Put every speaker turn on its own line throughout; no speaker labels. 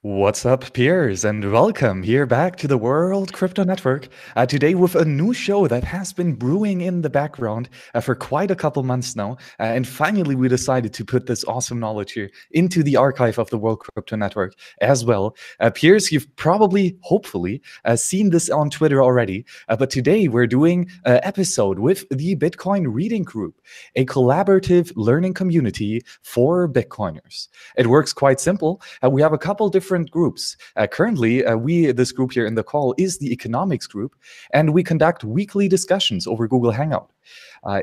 What's up, peers, and welcome here back to the World Crypto Network. Today, with a new show that has been brewing in the background for quite a couple months now. And finally, we decided to put this awesome knowledge here into the archive of the World Crypto Network as well. Peers, you've probably, hopefully, seen this on Twitter already. But today, we're doing an episode with the Bitcoin Reading Group, a collaborative learning community for Bitcoiners. It works quite simple. We have a couple different groups. Currently, this group here in the call is the economics group, and we conduct weekly discussions over Google Hangout.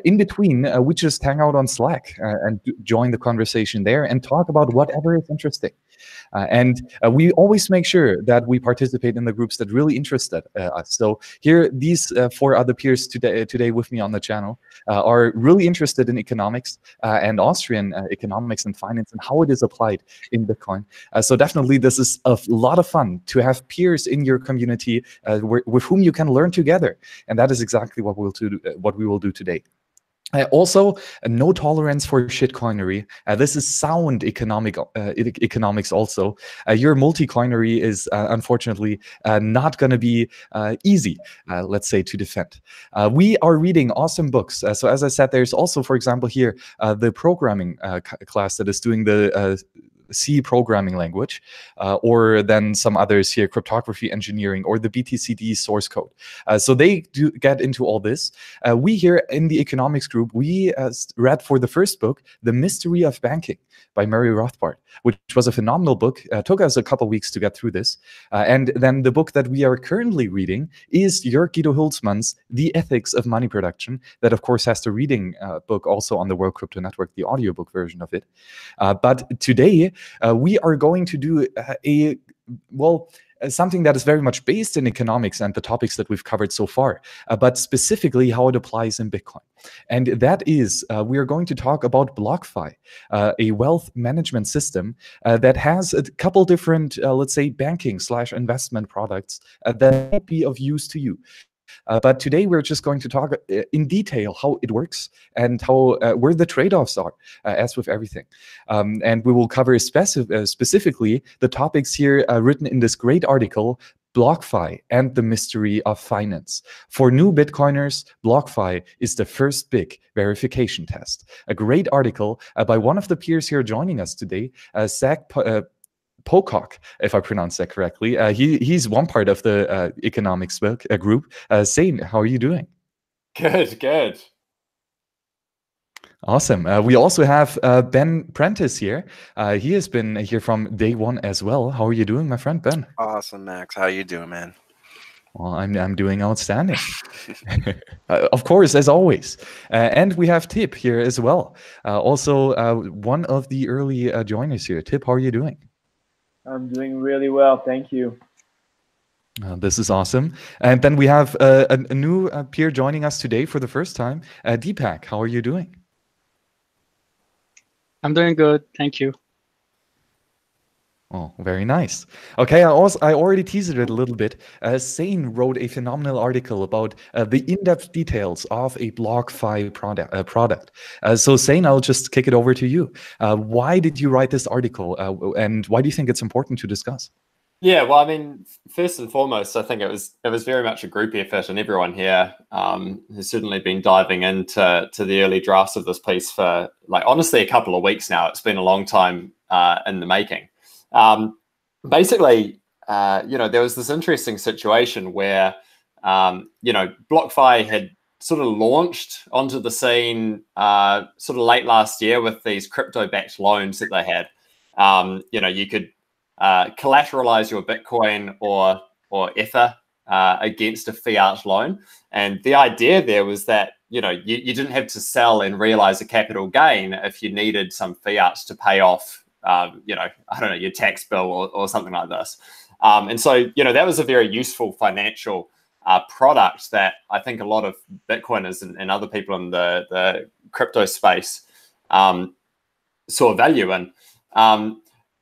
In between, we just hang out on Slack and join the conversation there and talk about whatever is interesting. We always make sure that we participate in the groups that really interested us. So here, these four other peers today with me on the channel are really interested in economics and Austrian economics and finance and how it is applied in Bitcoin. So definitely, this is a lot of fun to have peers in your community with whom you can learn together, and that is exactly what we will do today. Also, no tolerance for shitcoinery. This is sound economics also. Your multi-coinery is unfortunately not going to be easy, let's say, to defend. We are reading awesome books. So as I said, there's also, for example, here, the programming class that is doing the C programming language, or then some others here, cryptography engineering, or the BTCD source code. So they do get into all this. We here in the economics group, we read for the first book, The Mystery of Banking by Murray Rothbard, which was a phenomenal book. Took us a couple weeks to get through this. And then the book that we are currently reading is Jörg Guido Hülsmann's The Ethics of Money Production. That, of course, has the reading book also on the World Crypto Network, the audiobook version of it. But today, we are going to do something that is very much based in economics and the topics that we've covered so far, but specifically how it applies in Bitcoin. And that is, we are going to talk about BlockFi, a wealth management system that has a couple different, let's say, banking/investment products that might be of use to you. But today we're just going to talk in detail how it works and how where the trade-offs are, as with everything. And we will cover specifically the topics here written in this great article, BlockFi and the Mystery of Finance. For new Bitcoiners, BlockFi is the first big verification test. A great article by one of the peers here joining us today, Zach Pocock, if I pronounce that correctly. He's one part of the economics book group. Zane, how are you doing?
Good.
Awesome. We also have Ben Prentice here. He has been here from day one as well. How are you doing, my friend, Ben?
Awesome, Max. How you doing, man?
Well, I'm doing outstanding. Of course, as always. And we have Tip here as well. Also, one of the early joiners here. Tip, how are you doing?
I'm doing really well, thank you.
This is awesome. And then we have a new peer joining us today for the first time. Deepak, how are you doing?
I'm doing good, thank you.
Oh, very nice. Okay, I already teased it a little bit. Zane wrote a phenomenal article about the in-depth details of a BlockFi product. So Zane, I'll just kick it over to you. Why did you write this article, and why do you think it's important to discuss?
Yeah, well, I mean, first and foremost, I think it was very much a group effort, and everyone here has certainly been diving into the early drafts of this piece for, like, honestly, a couple of weeks now. It's been a long time in the making. Basically, there was this interesting situation where, BlockFi had sort of launched onto the scene sort of late last year with these crypto-backed loans that they had. You could collateralize your Bitcoin or Ether against a fiat loan. And the idea there was that, you didn't have to sell and realize a capital gain if you needed some fiat to pay off I don't know, your tax bill or something like this. And so, that was a very useful financial product that I think a lot of Bitcoiners and other people in the crypto space saw value in.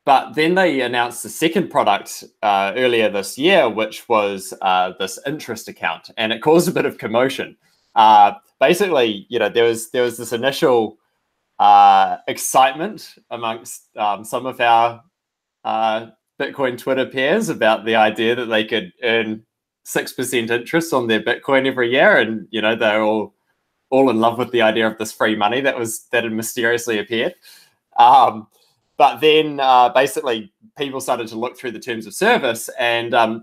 But then they announced the second product earlier this year, which was this interest account, and it caused a bit of commotion. Basically, there was this initial excitement amongst some of our Bitcoin Twitter peers about the idea that they could earn 6% interest on their Bitcoin every year, and they're all in love with the idea of this free money that had mysteriously appeared. But then basically people started to look through the terms of service, and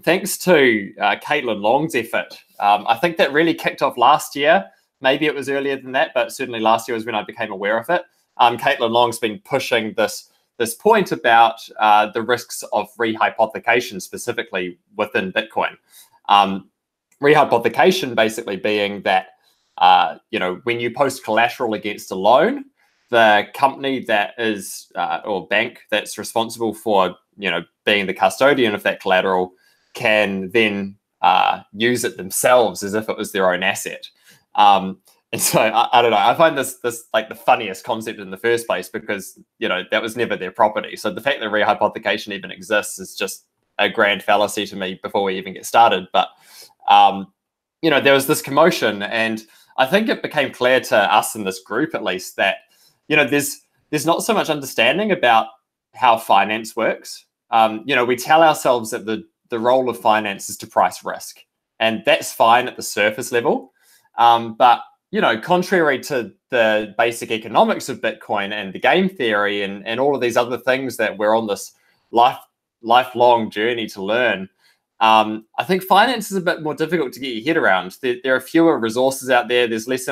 thanks to Caitlin Long's effort, I think that really kicked off last year. Maybe it was earlier than that, but certainly last year was when I became aware of it. Caitlin Long's been pushing this point about the risks of rehypothecation, specifically within Bitcoin. Rehypothecation basically being that when you post collateral against a loan, the company that is or bank that's responsible for being the custodian of that collateral can then use it themselves as if it was their own asset. And so I don't know. I find this like the funniest concept in the first place, because that was never their property. So the fact that rehypothecation even exists is just a grand fallacy to me before we even get started. But there was this commotion, and I think it became clear to us in this group, at least, that there's not so much understanding about how finance works. We tell ourselves that the role of finance is to price risk, and that's fine at the surface level. But contrary to the basic economics of Bitcoin and the game theory and all of these other things that we're on this lifelong journey to learn, I think finance is a bit more difficult to get your head around. There are fewer resources out there. There's less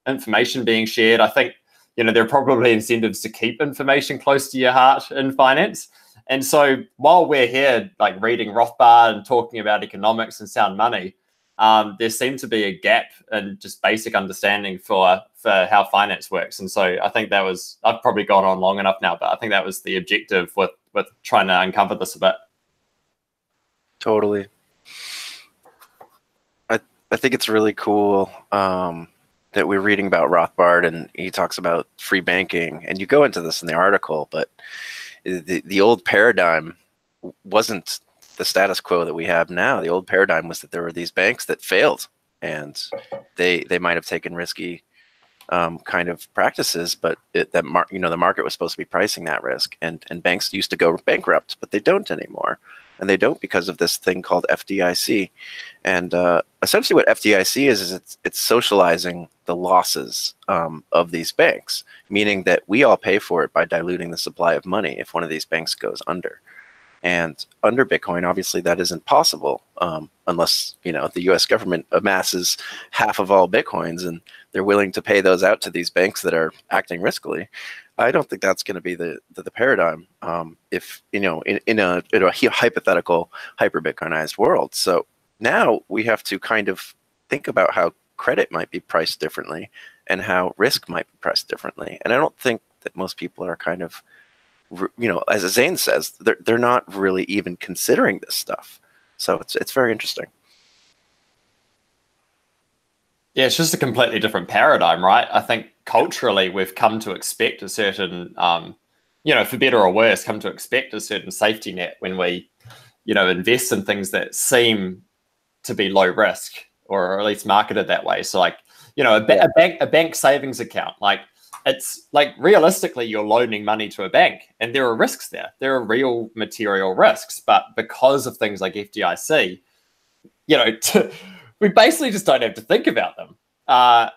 information being shared. I think there are probably incentives to keep information close to your heart in finance. And so while we're here like reading Rothbard and talking about economics and sound money, there seemed to be a gap in just basic understanding for how finance works. And so I think I've probably gone on long enough now, but I think that was the objective with trying to uncover this a bit.
Totally. I think it's really cool that we're reading about Rothbard, and he talks about free banking, and you go into this in the article, but the old paradigm wasn't the status quo that we have now. The old paradigm was that there were these banks that failed, and they might have taken risky kind of practices, but the market was supposed to be pricing that risk, and banks used to go bankrupt, but they don't anymore. And they don't because of this thing called FDIC. And essentially what FDIC is it's socializing the losses of these banks, meaning that we all pay for it by diluting the supply of money if one of these banks goes under. And under Bitcoin, obviously, that isn't possible unless the U.S. government amasses half of all Bitcoins and they're willing to pay those out to these banks that are acting riskily. I don't think that's going to be the paradigm if in a hypothetical hyper Bitcoinized world. So now we have to kind of think about how credit might be priced differently and how risk might be priced differently. And I don't think that most people are kind of, as Zane says, they're not really even considering this stuff. So it's very interesting.
Yeah, it's just a completely different paradigm, right? I think culturally we've come to expect a certain, for better or worse, come to expect a certain safety net when we, invest in things that seem to be low risk, or at least marketed that way. So like, a bank savings account, like it's like realistically you're loaning money to a bank, and there are risks there. There are real material risks, but because of things like FDIC, we basically just don't have to think about them. I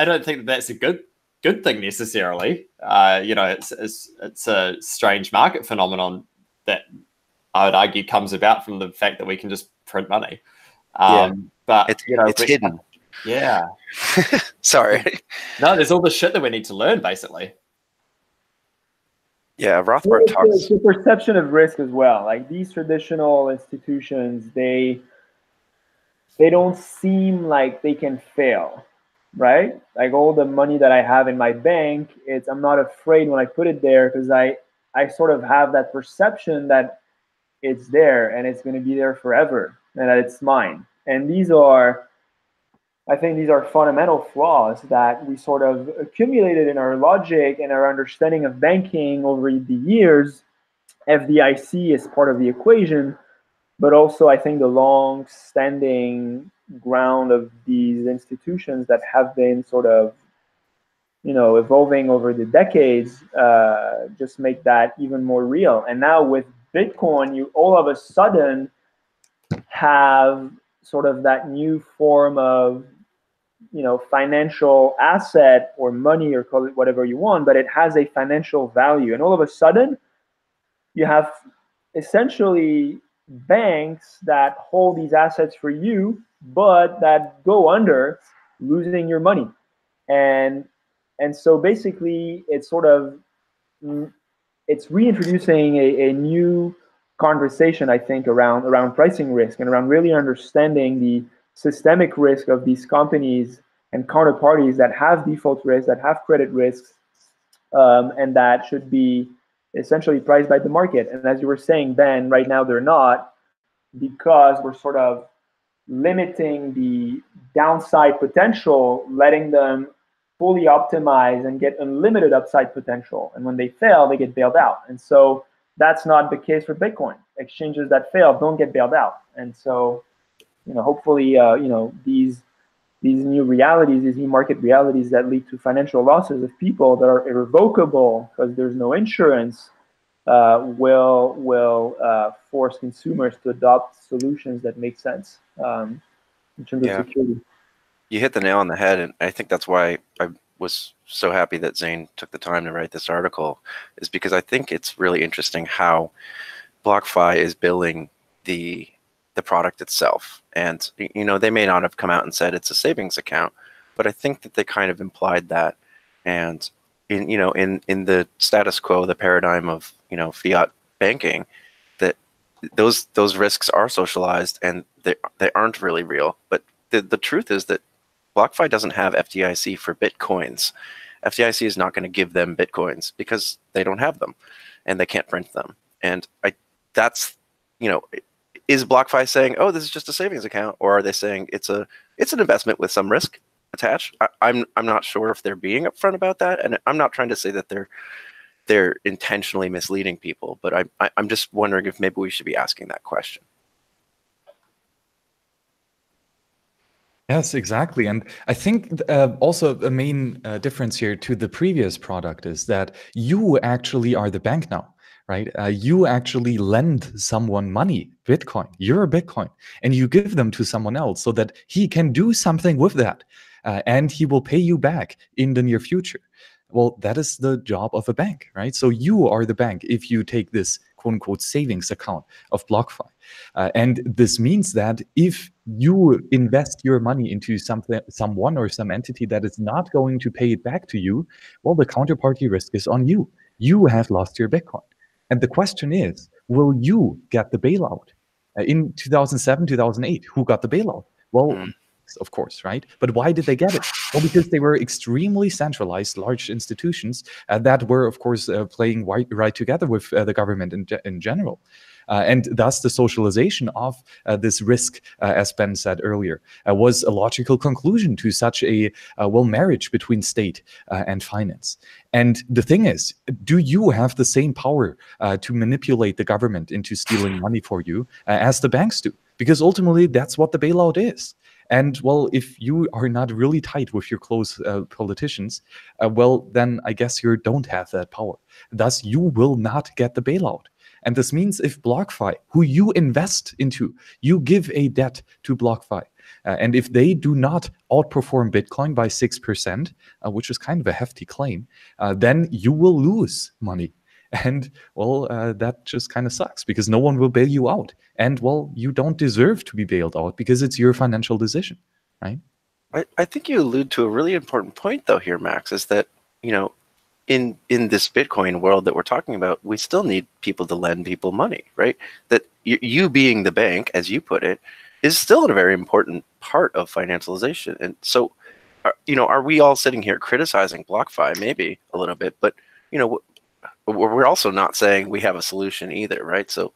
don't think that's a good thing necessarily. It's a strange market phenomenon that I would argue comes about from the fact that we can just print money. But
it's hidden.
Yeah.
Sorry.
No, there's all the shit that we need to learn, basically.
Yeah, Rothbard talks.
It's the perception of risk as well. Like these traditional institutions, they don't seem like they can fail, right? Like all the money that I have in my bank, I'm not afraid when I put it there, because I sort of have that perception that it's there and it's going to be there forever and that it's mine. And I think these are fundamental flaws that we sort of accumulated in our logic and our understanding of banking over the years. FDIC is part of the equation, but also I think the long-standing ground of these institutions that have been sort of, evolving over the decades just make that even more real. And now with Bitcoin, you all of a sudden have sort of that new form of, you know, financial asset or money, or call it whatever you want, but it has a financial value. And all of a sudden, you have essentially banks that hold these assets for you, but that go under losing your money. And so basically, it's sort of, it's reintroducing a new conversation, I think, around pricing risk and around really understanding the systemic risk of these companies and counterparties that have default risk, that have credit risks, and that should be essentially priced by the market. And as you were saying, Ben, right now they're not, because we're sort of limiting the downside potential, letting them fully optimize and get unlimited upside potential. And when they fail, they get bailed out. And so that's not the case for Bitcoin. Exchanges that fail don't get bailed out. And so, you know, hopefully, you know, these new realities, these new market realities that lead to financial losses of people that are irrevocable because there's no insurance, will force consumers to adopt solutions that make sense in terms of security.
You hit the nail on the head, and I think that's why I was so happy that Zane took the time to write this article, is because I think it's really interesting how BlockFi is billing the product itself. And, you know, they may not have come out and said it's a savings account, but I think that they kind of implied that. And in, you know, in the status quo, the paradigm of, you know, fiat banking, that those risks are socialized and they aren't really real. But the truth is that BlockFi doesn't have FDIC for Bitcoins. FDIC is not going to give them Bitcoins because they don't have them and they can't print them. And that's, you know, is BlockFi saying, oh, this is just a savings account? Or are they saying it's an investment with some risk attached? I'm not sure if they're being upfront about that. And I'm not trying to say that they're intentionally misleading people, but I'm just wondering if maybe we should be asking that question.
Yes, exactly. And I think also a main difference here to the previous product is that you actually are the bank now, right? You actually lend someone money, Bitcoin. You're a Bitcoin, and you give them to someone else so that he can do something with that, and he will pay you back in the near future. Well, that is the job of a bank, right? So you are the bank if you take this quote-unquote savings account of BlockFi. And this means that if you invest your money into someone or some entity that is not going to pay it back to you, well, the counterparty risk is on you. You have lost your Bitcoin. And the question is, will you get the bailout? In 2007, 2008, who got the bailout? Well, of course, right? But why did they get it? Well, because they were extremely centralized, large institutions that were, of course, playing right together with the government in general. And thus the socialization of this risk, as Ben said earlier, was a logical conclusion to such a marriage between state and finance. And the thing is, do you have the same power to manipulate the government into stealing money for you as the banks do? Because ultimately, that's what the bailout is. And, well, if you are not really tight with your close politicians, well, then I guess you don't have that power. Thus, you will not get the bailout. And this means if BlockFi, who you invest into, you give a debt to BlockFi, and if they do not outperform Bitcoin by 6%, which is kind of a hefty claim, then you will lose money. And, well, that just kind of sucks because no one will bail you out. And, well, you don't deserve to be bailed out because it's your financial decision, right?
I think you allude to a really important point, though, here, Max, is that, you know, in this Bitcoin world that we're talking about, we still need people to lend people money, right? That you being the bank, as you put it, is still a very important part of financialization. And so, you know, are we all sitting here criticizing BlockFi? Maybe a little bit, but, you know, we're also not saying we have a solution either, right? So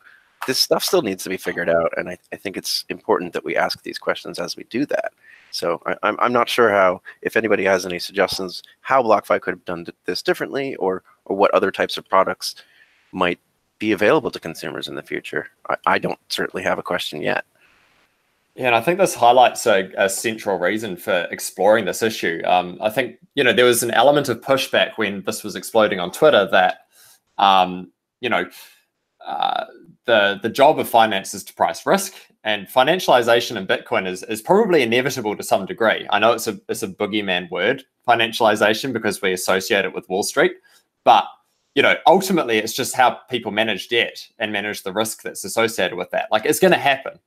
this stuff still needs to be figured out. And I think it's important that we ask these questions as we do that. So I'm not sure how, if anybody has any suggestions, how BlockFi could have done this differently, or what other types of products might be available to consumers in the future. I don't certainly have a question yet.
Yeah, and I think this highlights a central reason for exploring this issue. I think, you know, there was an element of pushback when this was exploding on Twitter that, you know, the job of finance is to price risk, and financialization in Bitcoin is probably inevitable to some degree. I know it's a boogeyman word, financialization, because we associate it with Wall Street, but ultimately it's just how people manage debt and manage the risk that's associated with that. Like, it's going to happen.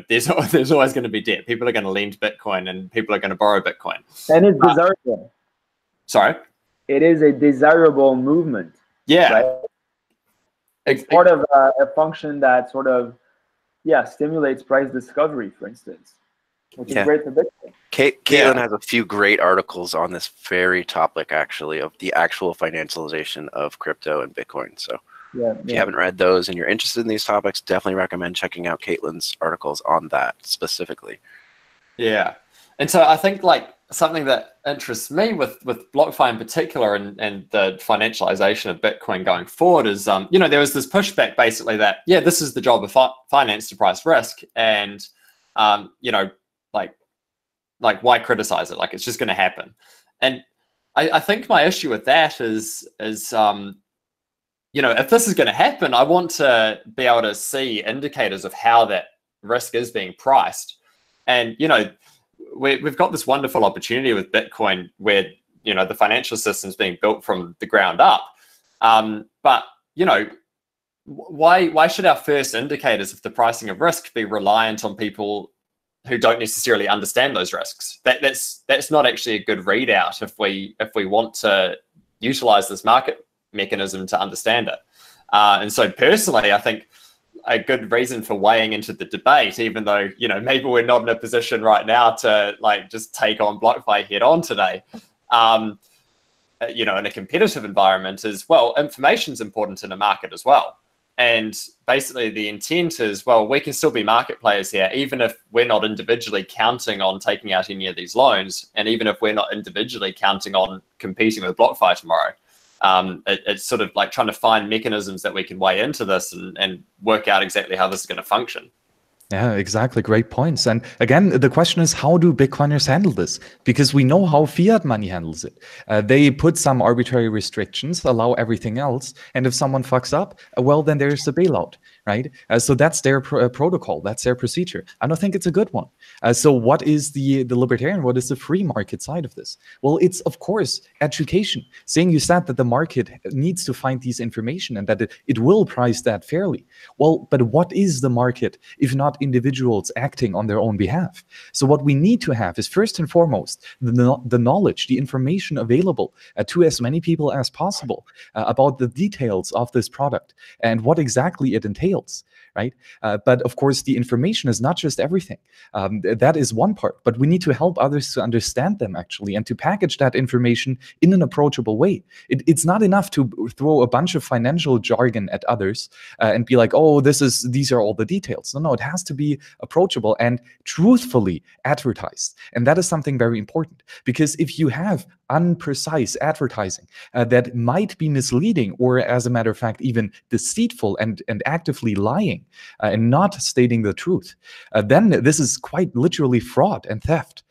There's always going to be debt. People are going to lend Bitcoin and people are going to borrow Bitcoin.
And it's desirable.
Sorry?
It is a desirable movement.
Yeah.
Right? It's part of a function that sort of, stimulates price discovery, for instance, which is great for Bitcoin.
Caitlin has a few great articles on this very topic, actually, of the actual financialization of crypto and Bitcoin. So if you haven't read those and you're interested in these topics, definitely recommend checking out Caitlin's articles on that specifically. Yeah.
And so I think, like, something that interests me with BlockFi in particular and the financialization of Bitcoin going forward is, there was this pushback basically that, this is the job of finance to price risk. And, like why criticize it? Like, it's just going to happen. And I think my issue with that is if this is going to happen, I want to be able to see indicators of how that risk is being priced. And, we've got this wonderful opportunity with Bitcoin where, the financial system is being built from the ground up. But, why should our first indicators of the pricing of risk be reliant on people who don't necessarily understand those risks? That's not actually a good readout if we want to utilize this market mechanism to understand it. And so personally, I think a good reason for weighing into the debate, even though, maybe we're not in a position right now to just take on BlockFi head on today, in a competitive environment, is, well, information's important in a market as well. And basically the intent is, well, we can still be market players here, even if we're not individually counting on taking out any of these loans, and even if we're not individually counting on competing with BlockFi tomorrow. It's sort of like trying to find mechanisms that we can weigh into this and work out exactly how this is going to function.
Yeah, exactly. Great points. And again, the question is, how do Bitcoiners handle this? Because we know how fiat money handles it. They put some arbitrary restrictions, allow everything else. And if someone fucks up, well, then there's the bailout, right? So that's their protocol. That's their procedure. I don't think it's a good one. So what is the libertarian, what is the free market side of this? Well, it's, of course, education. Saying you said that the market needs to find these information and that it will price that fairly. Well, but what is the market if not individuals acting on their own behalf? So what we need to have is, first and foremost, the knowledge, the information available to as many people as possible about the details of this product and what exactly it entails, right? But of course, the information is not just everything. That is one part, but we need to help others to understand them, actually, and to package that information in an approachable way. It's not enough to throw a bunch of financial jargon at others and be like, oh, these are all the details. No, it has to be approachable and truthfully advertised. And that is something very important, because if you have unprecise advertising that might be misleading, or as a matter of fact, even deceitful and actively lying and not stating the truth, then this is quite literally fraud and theft.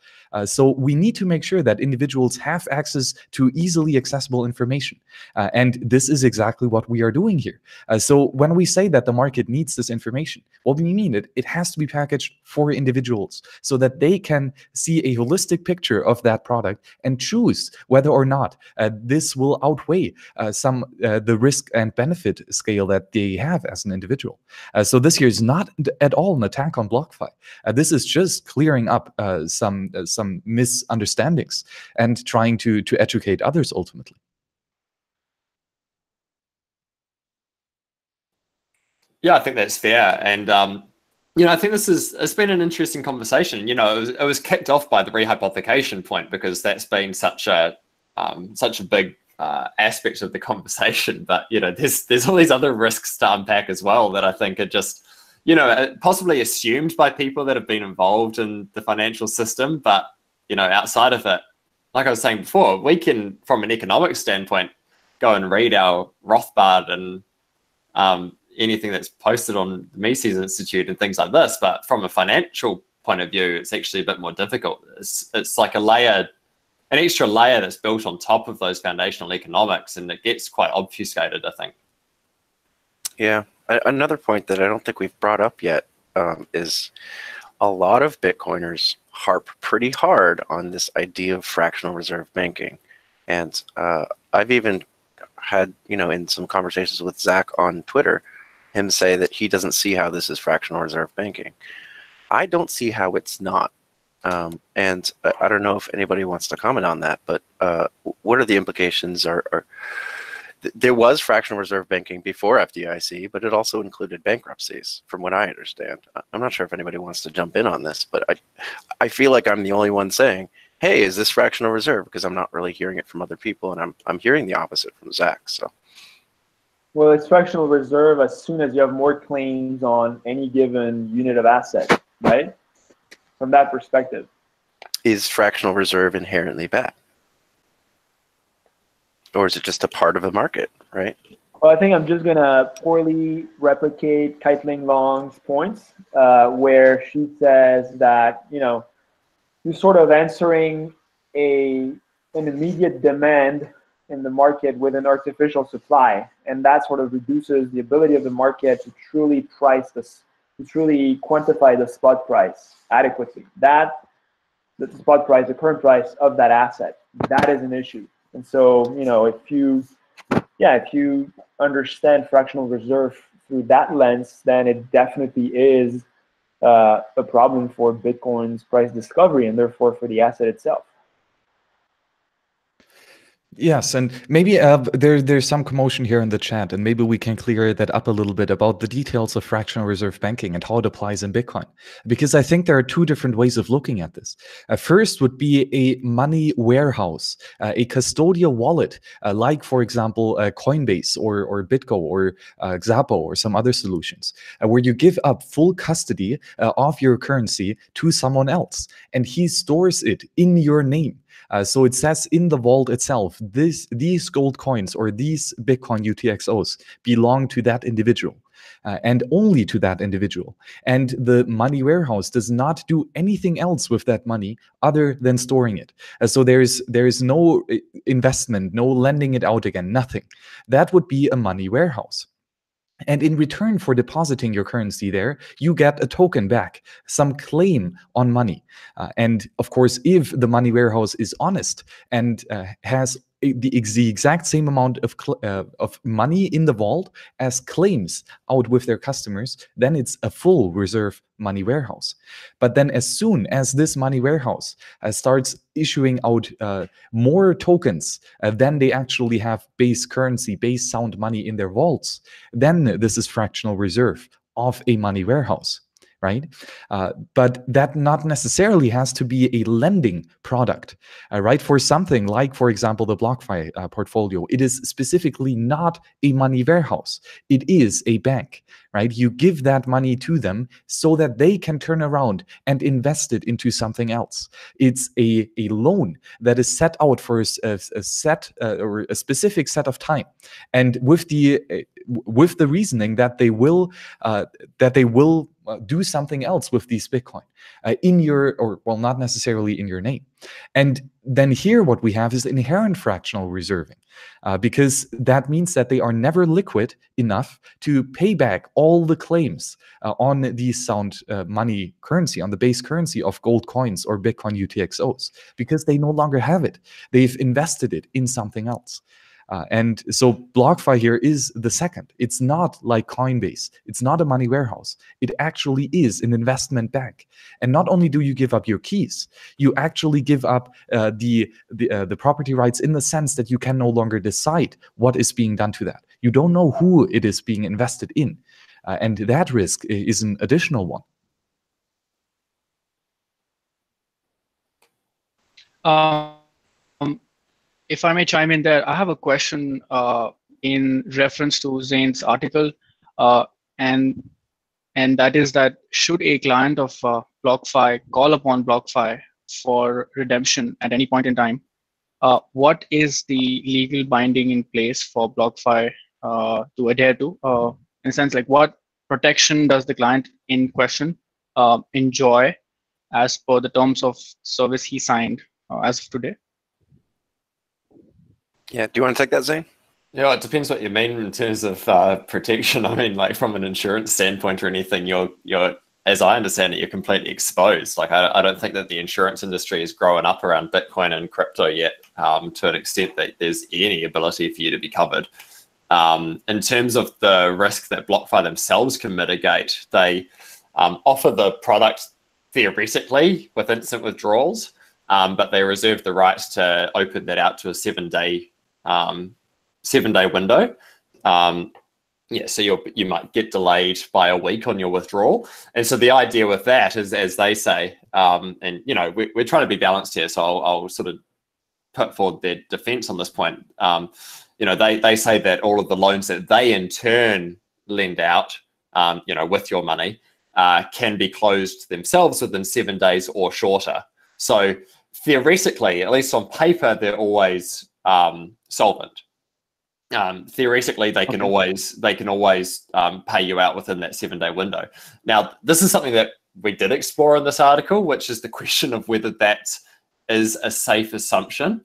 So we need to make sure that individuals have access to easily accessible information. And this is exactly what we are doing here. So when we say that the market needs this information, what we mean it has to be packaged for individuals so that they can see a holistic picture of that product and choose whether or not this will outweigh the risk and benefit scale that they have as an individual. So this here is not at all an attack on BlockFi. This is just clearing up some misunderstandings and trying to educate others ultimately.
Yeah, I think that's fair. And, I think it's been an interesting conversation. It was kicked off by the rehypothecation point, because that's been such a big aspect of the conversation. But, there's all these other risks to unpack as well that I think are just, possibly assumed by people that have been involved in the financial system. But, outside of it, like I was saying before, we can, from an economic standpoint, go and read our Rothbard and anything that's posted on the Mises Institute and things like this. But from a financial point of view, it's actually a bit more difficult. It's like an extra layer that's built on top of those foundational economics, and it gets quite obfuscated, I think.
Yeah. Another point that I don't think we've brought up yet is a lot of Bitcoiners harp pretty hard on this idea of fractional reserve banking. And I've even had, in some conversations with Zach on Twitter, him say that he doesn't see how this is fractional reserve banking. I don't see how it's not. And I don't know if anybody wants to comment on that, but what are the implications? There was fractional reserve banking before FDIC, but it also included bankruptcies, from what I understand. I'm not sure if anybody wants to jump in on this, but I feel like I'm the only one saying, hey, is this fractional reserve? Because I'm not really hearing it from other people, and I'm hearing the opposite from Zach. So,
well, it's fractional reserve as soon as you have more claims on any given unit of asset, right? From that perspective.
Is fractional reserve inherently bad? Or is it just a part of the market, right?
Well, I think I'm just going to poorly replicate Keitling Long's points, where she says that, you're sort of answering an immediate demand in the market with an artificial supply, and that sort of reduces the ability of the market to truly price this, to truly quantify the spot price adequately. The spot price, the current price of that asset, that is an issue. And so, if you understand fractional reserve through that lens, then it definitely is a problem for Bitcoin's price discovery and therefore for the asset itself.
Yes, and maybe there's some commotion here in the chat, and maybe we can clear that up a little bit about the details of fractional reserve banking and how it applies in Bitcoin. Because I think there are two different ways of looking at this. First would be a money warehouse, a custodial wallet, like, for example, Coinbase or BitGo or Xapo or some other solutions, where you give up full custody of your currency to someone else, and he stores it in your name. So it says in the vault itself, these gold coins or these Bitcoin UTXOs belong to that individual. And only to that individual. And the money warehouse does not do anything else with that money other than storing it. So there is no investment, no lending it out again, nothing. That would be a money warehouse. And in return for depositing your currency there, you get a token back, some claim on money. And of course, if the money warehouse is honest and has the exact same amount of money in the vault as claims out with their customers, then it's a full reserve money warehouse. But then as soon as this money warehouse starts issuing out more tokens than they actually have base currency, base sound money in their vaults, then this is fractional reserve of a money warehouse. Right? But that not necessarily has to be a lending product, right? For something like, for example, the BlockFi portfolio, it is specifically not a money warehouse. It is a bank, right? You give that money to them so that they can turn around and invest it into something else. It's a loan that is set out for a set or a specific set of time, and with the reasoning that they will do something else with these Bitcoin in your, or well, not necessarily in your name. And then here what we have is inherent fractional reserving, because that means that they are never liquid enough to pay back all the claims on the sound money currency, on the base currency of gold coins or Bitcoin UTXOs, because they no longer have it. They've invested it in something else. And so BlockFi here is the second. It's not like Coinbase. It's not a money warehouse. It actually is an investment bank. And not only do you give up your keys, you actually give up the property rights in the sense that you can no longer decide what is being done to that. You don't know who it is being invested in. And that risk is an additional one.
If I may chime in there, I have a question in reference to Zane's article, and that is that should a client of BlockFi call upon BlockFi for redemption at any point in time, what is the legal binding in place for BlockFi to adhere to? In a sense, like what protection does the client in question enjoy as per the terms of service he signed as of today?
Yeah, do you want to take that, Zane?
Yeah, it depends what you mean in terms of protection. I mean, like from an insurance standpoint or anything, you're as I understand it, you're completely exposed. Like I don't think that the insurance industry is growing up around Bitcoin and crypto yet to an extent that there's any ability for you to be covered. In terms of the risk that BlockFi themselves can mitigate, they offer the product theoretically with instant withdrawals, but they reserve the right to open that out to a 7-day window. Yeah, so you might get delayed by a week on your withdrawal. And so the idea with that is, as they say, and you know, we're trying to be balanced here, so I'll sort of put forward their defense on this point. You know, they say that all of the loans that they in turn lend out, you know, with your money, can be closed themselves within 7 days or shorter. So theoretically, at least on paper, they're always solvent. Theoretically, they can always pay you out within that 7-day window. Now, this is something that we did explore in this article, which is the question of whether that is a safe assumption.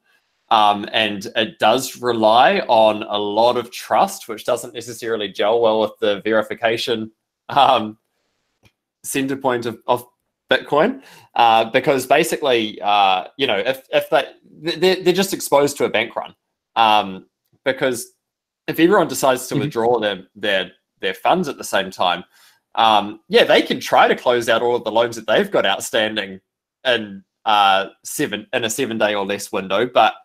And it does rely on a lot of trust, which doesn't necessarily gel well with the verification center point of Bitcoin, because basically, you know, if they're just exposed to a bank run, because if everyone decides to withdraw their funds at the same time, yeah, they can try to close out all of the loans that they've got outstanding in a 7-day or less window. But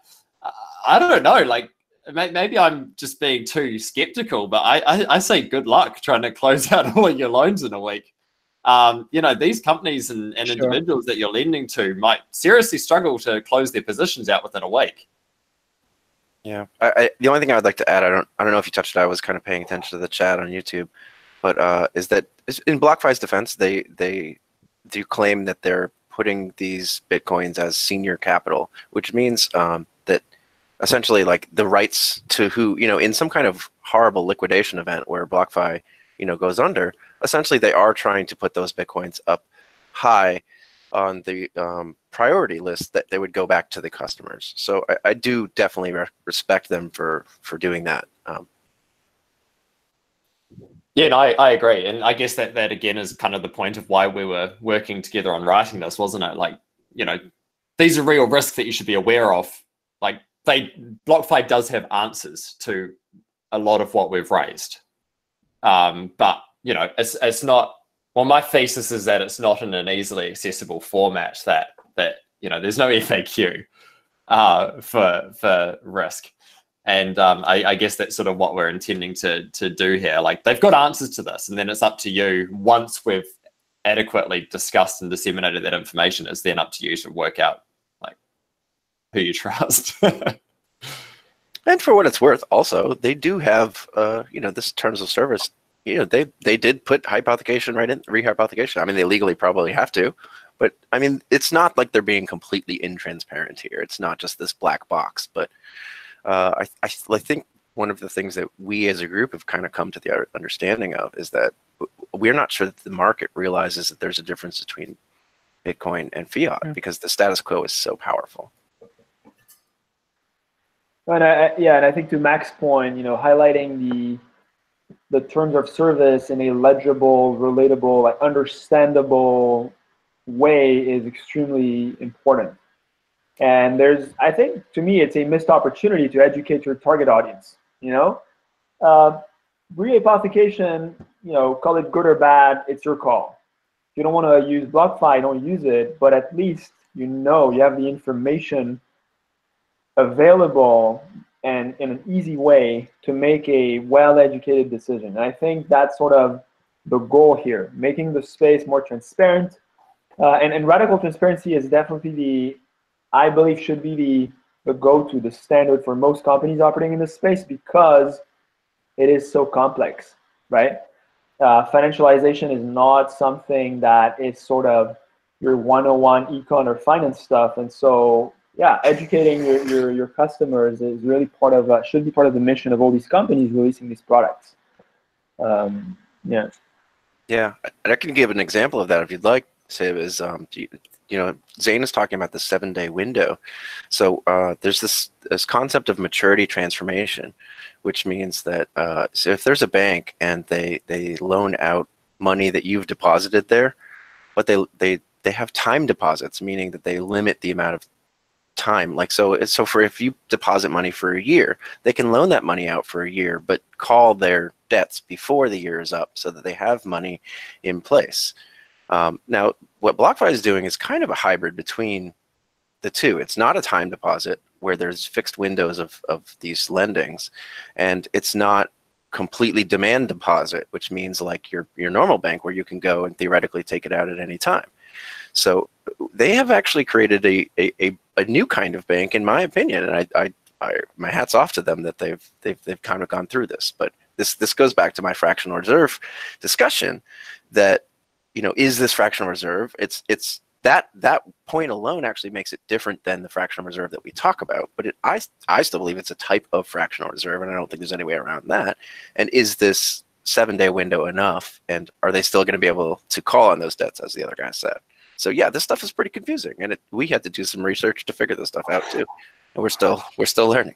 I don't know, like maybe I'm just being too skeptical, but I say good luck trying to close out all of your loans in a week. You know, these companies and individuals that you're lending to might seriously struggle to close their positions out within a week.
Yeah, the only thing I would like to add, I don't know if you touched it. I was kind of paying attention to the chat on YouTube, but is that in BlockFi's defense, they do claim that they're putting these bitcoins as senior capital, which means that essentially, like the rights to who, you know, in some kind of horrible liquidation event where BlockFi, you know, goes under, essentially they are trying to put those bitcoins up high on the priority list that they would go back to the customers. So I do definitely respect them for doing that.
Yeah, no, I agree. And I guess that again is kind of the point of why we were working together on writing this, wasn't it? Like, you know, these are real risks that you should be aware of. Like BlockFi does have answers to a lot of what we've raised. But, you know, it's not, well, my thesis is that it's not in an easily accessible format that you know, there's no FAQ for risk. And I guess that's sort of what we're intending to do here. Like they've got answers to this, and then it's up to you, once we've adequately discussed and disseminated that information, it's then up to you to work out like who you trust.
And for what it's worth, also, they do have, you know, this terms of service. You know, they did put hypothecation right in, rehypothecation. I mean, they legally probably have to, but I mean, it's not like they're being completely intransparent here. It's not just this black box. But I think one of the things that we as a group have kind of come to the understanding of is that we're not sure that the market realizes that there's a difference between Bitcoin and fiat because the status quo is so powerful.
And I think to Mac's point, you know, highlighting the terms of service in a legible, relatable, like understandable way is extremely important. And I think to me, it's a missed opportunity to educate your target audience. You know, rehypothecation, you know, call it good or bad, it's your call. If you don't want to use BlockFi, don't use it. But at least you know you have the information available and in an easy way to make a well-educated decision. And I think that's sort of the goal here, making the space more transparent. And radical transparency is definitely I believe should be the go-to, the standard for most companies operating in this space because it is so complex, right? Financialization is not something that is sort of your 101 econ or finance stuff. And so, yeah, educating your customers is really part of, should be part of the mission of all these companies releasing these products. Yeah.
Yeah, I can give an example of that if you'd like. Say, is you Zane is talking about the 7-day window. So there's this concept of maturity transformation, which means that so if there's a bank and they loan out money that you've deposited there, but they have time deposits, meaning that they limit the amount of time. Like so for if you deposit money for a year, they can loan that money out for a year, but call their debts before the year is up so that they have money in place. Now, what BlockFi is doing is kind of a hybrid between the two. It's not a time deposit where there's fixed windows of these lendings, and it's not completely demand deposit, which means like your normal bank where you can go and theoretically take it out at any time. So they have actually created a new kind of bank, in my opinion, and I my hat's off to them that they've kind of gone through this. But this goes back to my fractional reserve discussion that, is this fractional reserve? It's that point alone actually makes it different than the fractional reserve that we talk about. But I still believe it's a type of fractional reserve, and I don't think there's any way around that. And is this 7-day window enough? And are they still going to be able to call on those debts, as the other guy said? So yeah, this stuff is pretty confusing, and we had to do some research to figure this stuff out too, and we're still learning.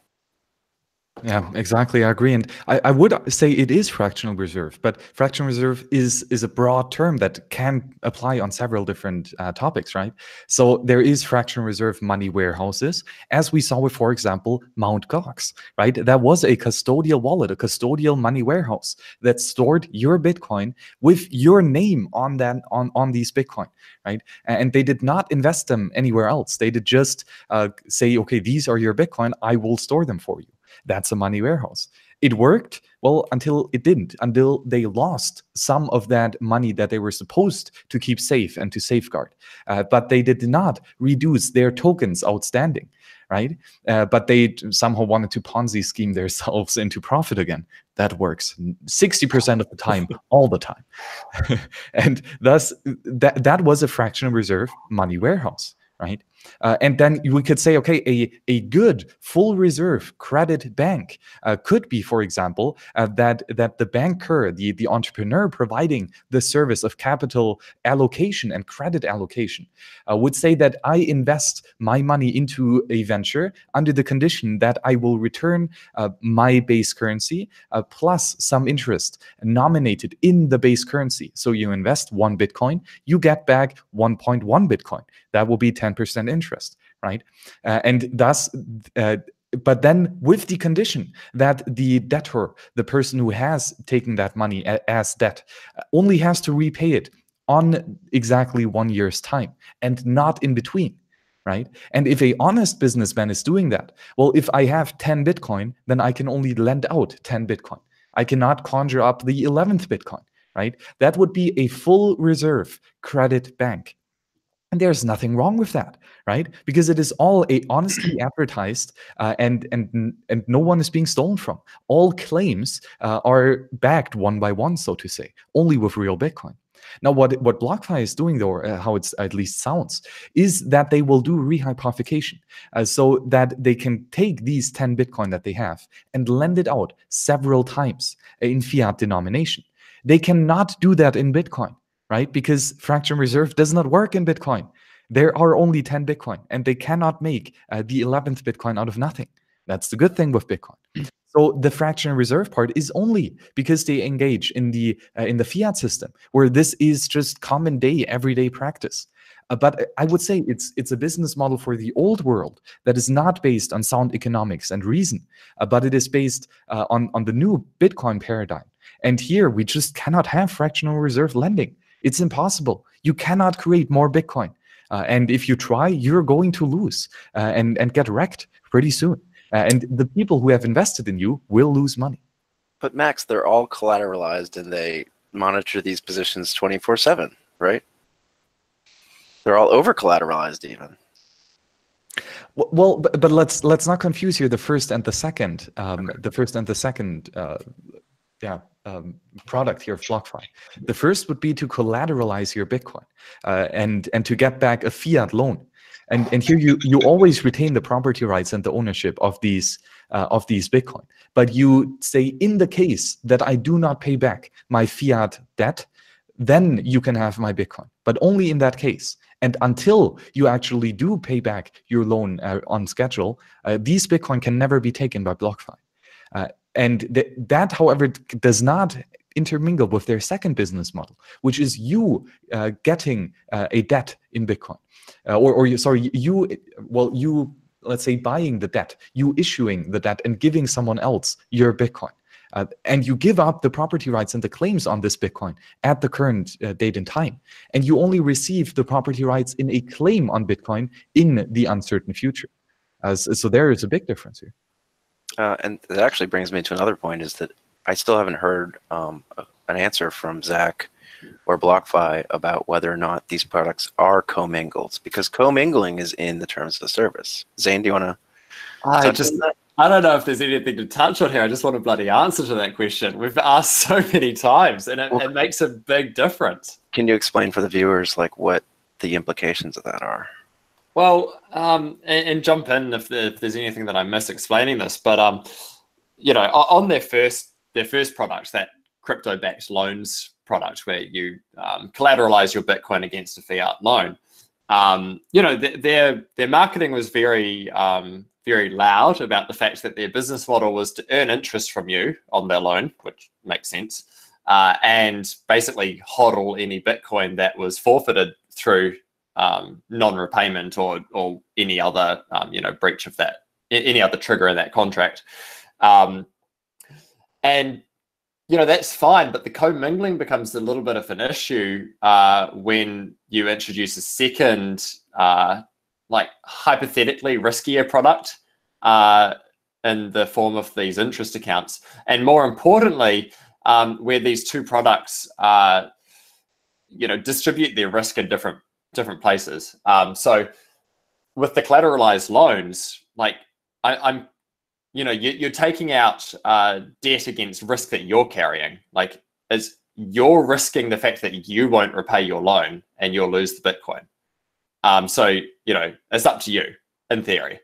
Yeah, exactly. I agree. And I would say it is fractional reserve, but fractional reserve is a broad term that can apply on several different topics, right? So there is fractional reserve money warehouses, as we saw with, for example, Mt. Gox, right? That was a custodial wallet, a custodial money warehouse that stored your Bitcoin with your name on that on these Bitcoin, right? And they did not invest them anywhere else. They did just say, okay, these are your Bitcoin. I will store them for you. That's a money warehouse. It worked, well, until it didn't, until they lost some of that money that they were supposed to keep safe and to safeguard. But they did not reduce their tokens outstanding, right? But they somehow wanted to Ponzi scheme themselves into profit again. That works 60% of the time, all the time. And thus, that was a fractional reserve money warehouse, right? And then we could say, okay, a good full reserve credit bank could be, for example, that the banker, the entrepreneur providing the service of capital allocation and credit allocation would say that I invest my money into a venture under the condition that I will return my base currency plus some interest nominated in the base currency. So you invest 1 Bitcoin, you get back 1.1 Bitcoin. That will be 10% interest, right? And thus, but then with the condition that the debtor, the person who has taken that money as debt, only has to repay it on exactly 1 year's time and not in between, right? And if a honest businessman is doing that, well, if I have 10 Bitcoin, then I can only lend out 10 Bitcoin. I cannot conjure up the 11th Bitcoin, right? That would be a full reserve credit bank. And there's nothing wrong with that, right? Because it is all honestly advertised, and no one is being stolen from. All claims are backed one by one, so to say, only with real Bitcoin. Now, what BlockFi is doing, though, how it at least sounds, is that they will do rehypothecation, so that they can take these 10 Bitcoin that they have and lend it out several times in fiat denomination. They cannot do that in Bitcoin, right? Because fractional reserve does not work in Bitcoin. There are only 10 Bitcoin, and they cannot make the 11th Bitcoin out of nothing. That's the good thing with Bitcoin. So the fractional reserve part is only because they engage in the fiat system, where this is just common day, everyday practice. But I would say it's a business model for the old world that is not based on sound economics and reason, but it is based on the new Bitcoin paradigm. And here we just cannot have fractional reserve lending. It's impossible. You cannot create more Bitcoin. And if you try, you're going to lose and get wrecked pretty soon. And the people who have invested in you will lose money.
But Max, they're all collateralized and they monitor these positions 24/7, right? They're all over collateralized even.
Well, but let's not confuse here the first and the second. The first and the second product here of BlockFi. The first would be to collateralize your Bitcoin and to get back a fiat loan. And here you always retain the property rights and the ownership of these Bitcoin. But you say, in the case that I do not pay back my fiat debt, then you can have my Bitcoin. But only in that case. And until you actually do pay back your loan on schedule, these Bitcoin can never be taken by BlockFi. And that, however, does not intermingle with their second business model, which is you getting a debt in Bitcoin, you let's say buying the debt, you issuing the debt and giving someone else your Bitcoin. And you give up the property rights and the claims on this Bitcoin at the current date and time. And you only receive the property rights in a claim on Bitcoin in the uncertain future. So there is a big difference here.
And that actually brings me to another point, is that I still haven't heard an answer from Zach or BlockFi about whether or not these products are commingled, because commingling is in the terms of the service. Zane, do you want to touch on that?
I don't know if there's anything to touch on here. I just want a bloody answer to that question. We've asked so many times, and it makes a big difference.
Can you explain for the viewers like what the implications of that are?
Well, and jump in if there's anything that I miss explaining this. But you know, on their first product, that crypto-backed loans product, where you collateralize your Bitcoin against a fiat loan, you know, their marketing was very very loud about the fact that their business model was to earn interest from you on their loan, which makes sense, and basically hodl any Bitcoin that was forfeited through non-repayment or any other you know, breach of that, any other trigger in that contract. And you know, that's fine, but the commingling becomes a little bit of an issue when you introduce a second like hypothetically riskier product in the form of these interest accounts, and more importantly, where these two products you know, distribute their risk in different places. So with the collateralized loans, like I'm you know, you're taking out debt against risk that you're carrying. Like, as you're risking the fact that you won't repay your loan and you'll lose the Bitcoin. So, you know, it's up to you in theory.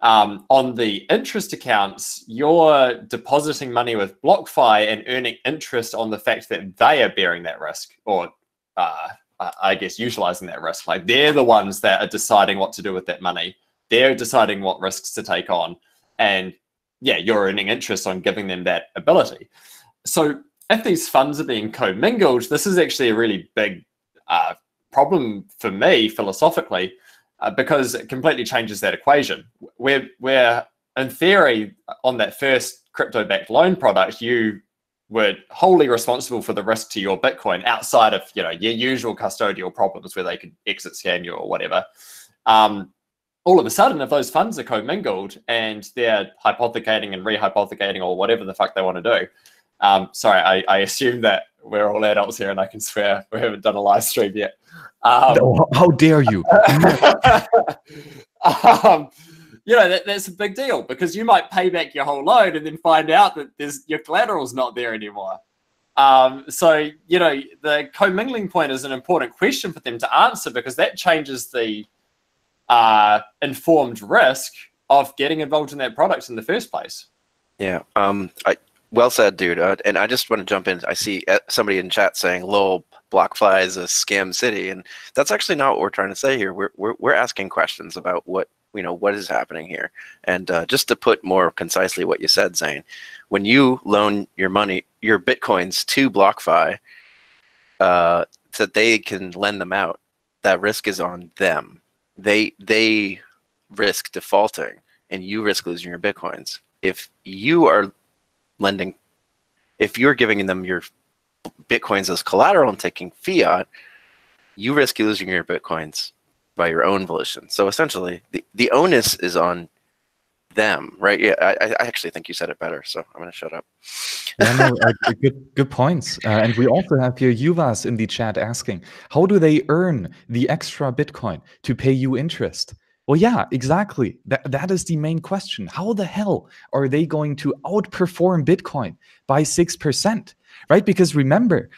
On the interest accounts, you're depositing money with BlockFi and earning interest on the fact that they are bearing that risk, or I guess utilizing that risk. Like, they're the ones that are deciding what to do with that money. They're deciding what risks to take on. And yeah, you're earning interest on giving them that ability. So if these funds are being commingled, this is actually a really big problem for me philosophically, because it completely changes that equation. Where in theory, on that first crypto-backed loan product, you were wholly responsible for the risk to your Bitcoin outside of, you know, your usual custodial problems where they could exit scan you or whatever. All of a sudden, if those funds are commingled and they're hypothecating and rehypothecating or whatever the fuck they want to do. Sorry, I assume that we're all adults here and I can swear we haven't done a live stream yet.
No, how dare you?
You know, that's a big deal, because you might pay back your whole loan and then find out that your collateral's not there anymore. So, you know, the commingling point is an important question for them to answer, because that changes the informed risk of getting involved in that product in the first place.
Yeah. Well said, dude. And I just want to jump in. I see somebody in chat saying, "Lol, BlockFi is a scam city," and that's actually not what we're trying to say here. We're asking questions about what is happening here. And just to put more concisely what you said, Zane, when you loan your money, your Bitcoins to BlockFi, so that they can lend them out, that risk is on them. They risk defaulting, and you risk losing your Bitcoins. If you are lending, if you're giving them your Bitcoins as collateral and taking fiat, you risk losing your Bitcoins by your own volition. So essentially, the onus is on them, right? Yeah, I actually think you said it better, so I'm going to shut up.
Yeah, no, good points. And we also have here Yuvas in the chat asking, how do they earn the extra Bitcoin to pay you interest? Well, yeah, exactly. That is the main question. How the hell are they going to outperform Bitcoin by 6%? Right? Because remember,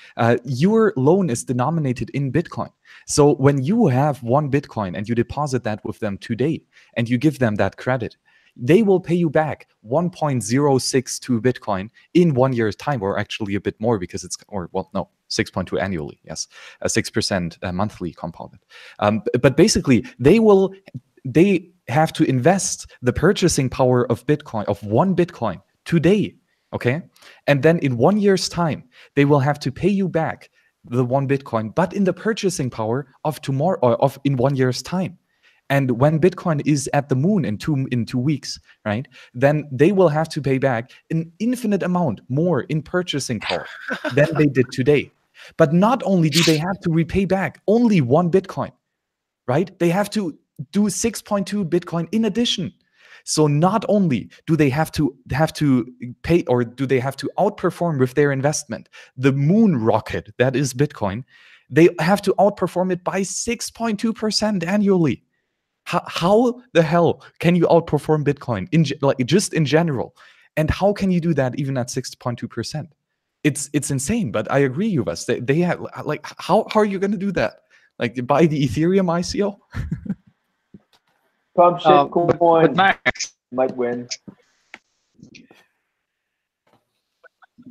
your loan is denominated in Bitcoin. So when you have one Bitcoin and you deposit that with them today and you give them that credit, they will pay you back 1.062 Bitcoin in 1 year's time, or actually a bit more because it's, or well, no, 6.2 annually, yes, 6% monthly compounded. But basically, they have to invest the purchasing power of Bitcoin, of 1 Bitcoin today, okay? And then in 1 year's time, they will have to pay you back the 1 Bitcoin, but in the purchasing power of tomorrow, or of in 1 year's time. And when Bitcoin is at the moon in 2 weeks, right, then they will have to pay back an infinite amount more in purchasing power than they did today. But not only do they have to repay back only 1 Bitcoin, right? They have to do 6.2 Bitcoin in addition. So not only do they have to pay, or do they have to outperform with their investment the moon rocket that is Bitcoin, they have to outperform it by 6.2% annually. How the hell can you outperform Bitcoin just in general? And how can you do that even at 6.2%? It's insane. But I agree, Yuvas. They have, like, how are you going to do that? Like, buy the Ethereum ICO?
Pump shit coin
but Max,
might win.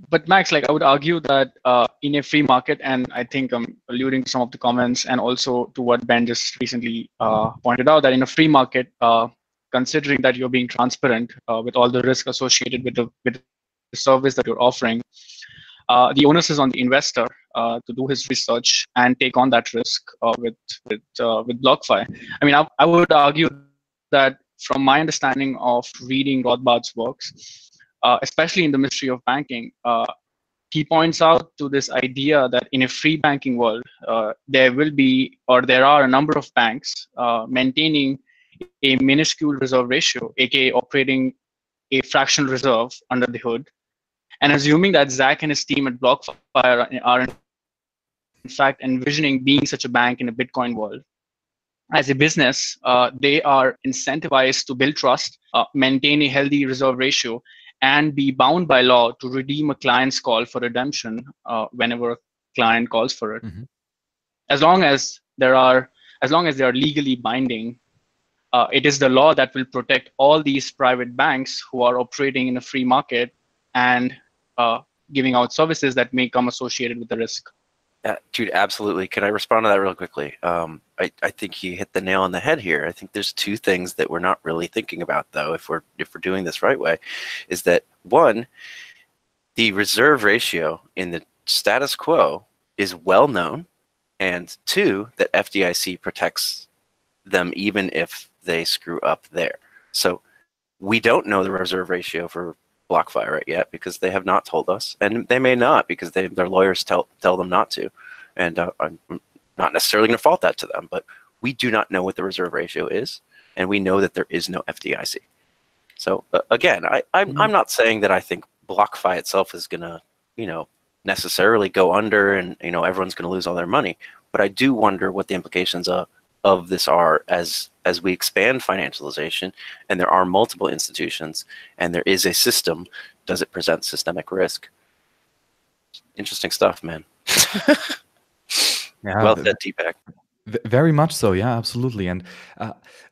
But Max, like, I would argue that in a free market, and I think I'm alluding to some of the comments and also to what Ben just recently pointed out, that in a free market, considering that you're being transparent with all the risk associated with the service that you're offering, the onus is on the investor to do his research and take on that risk with BlockFi. I mean, I would argue that from my understanding of reading Rothbard's works, especially in the mystery of banking, he points out to this idea that in a free banking world, there are a number of banks maintaining a minuscule reserve ratio, aka operating a fractional reserve under the hood. And assuming that Zach and his team at BlockFi are in fact envisioning being such a bank in a Bitcoin world, as a business, they are incentivized to build trust, maintain a healthy reserve ratio, and be bound by law to redeem a client's call for redemption whenever a client calls for it.
Mm-hmm.
As long as they are legally binding, it is the law that will protect all these private banks who are operating in a free market and giving out services that may come associated with the risk.
Dude, absolutely. Can I respond to that real quickly? I think you hit the nail on the head here. I think there's 2 things that we're not really thinking about, though, if we're doing this right way, is that 1, the reserve ratio in the status quo is well known, and 2, that FDIC protects them even if they screw up there. So we don't know the reserve ratio for BlockFi right yet because they have not told us, and they may not because their lawyers tell them not to, and I'm not necessarily going to fault that to them, but we do not know what the reserve ratio is, and we know that there is no FDIC. So again, I'm not saying that I think BlockFi itself is going to necessarily go under and everyone's going to lose all their money, but I do wonder what the implications of this are as we expand financialization and there are multiple institutions and there is a system. Does it present systemic risk? Interesting stuff, man.
Yeah,
well said, Deepak.
Very much so, yeah, absolutely. And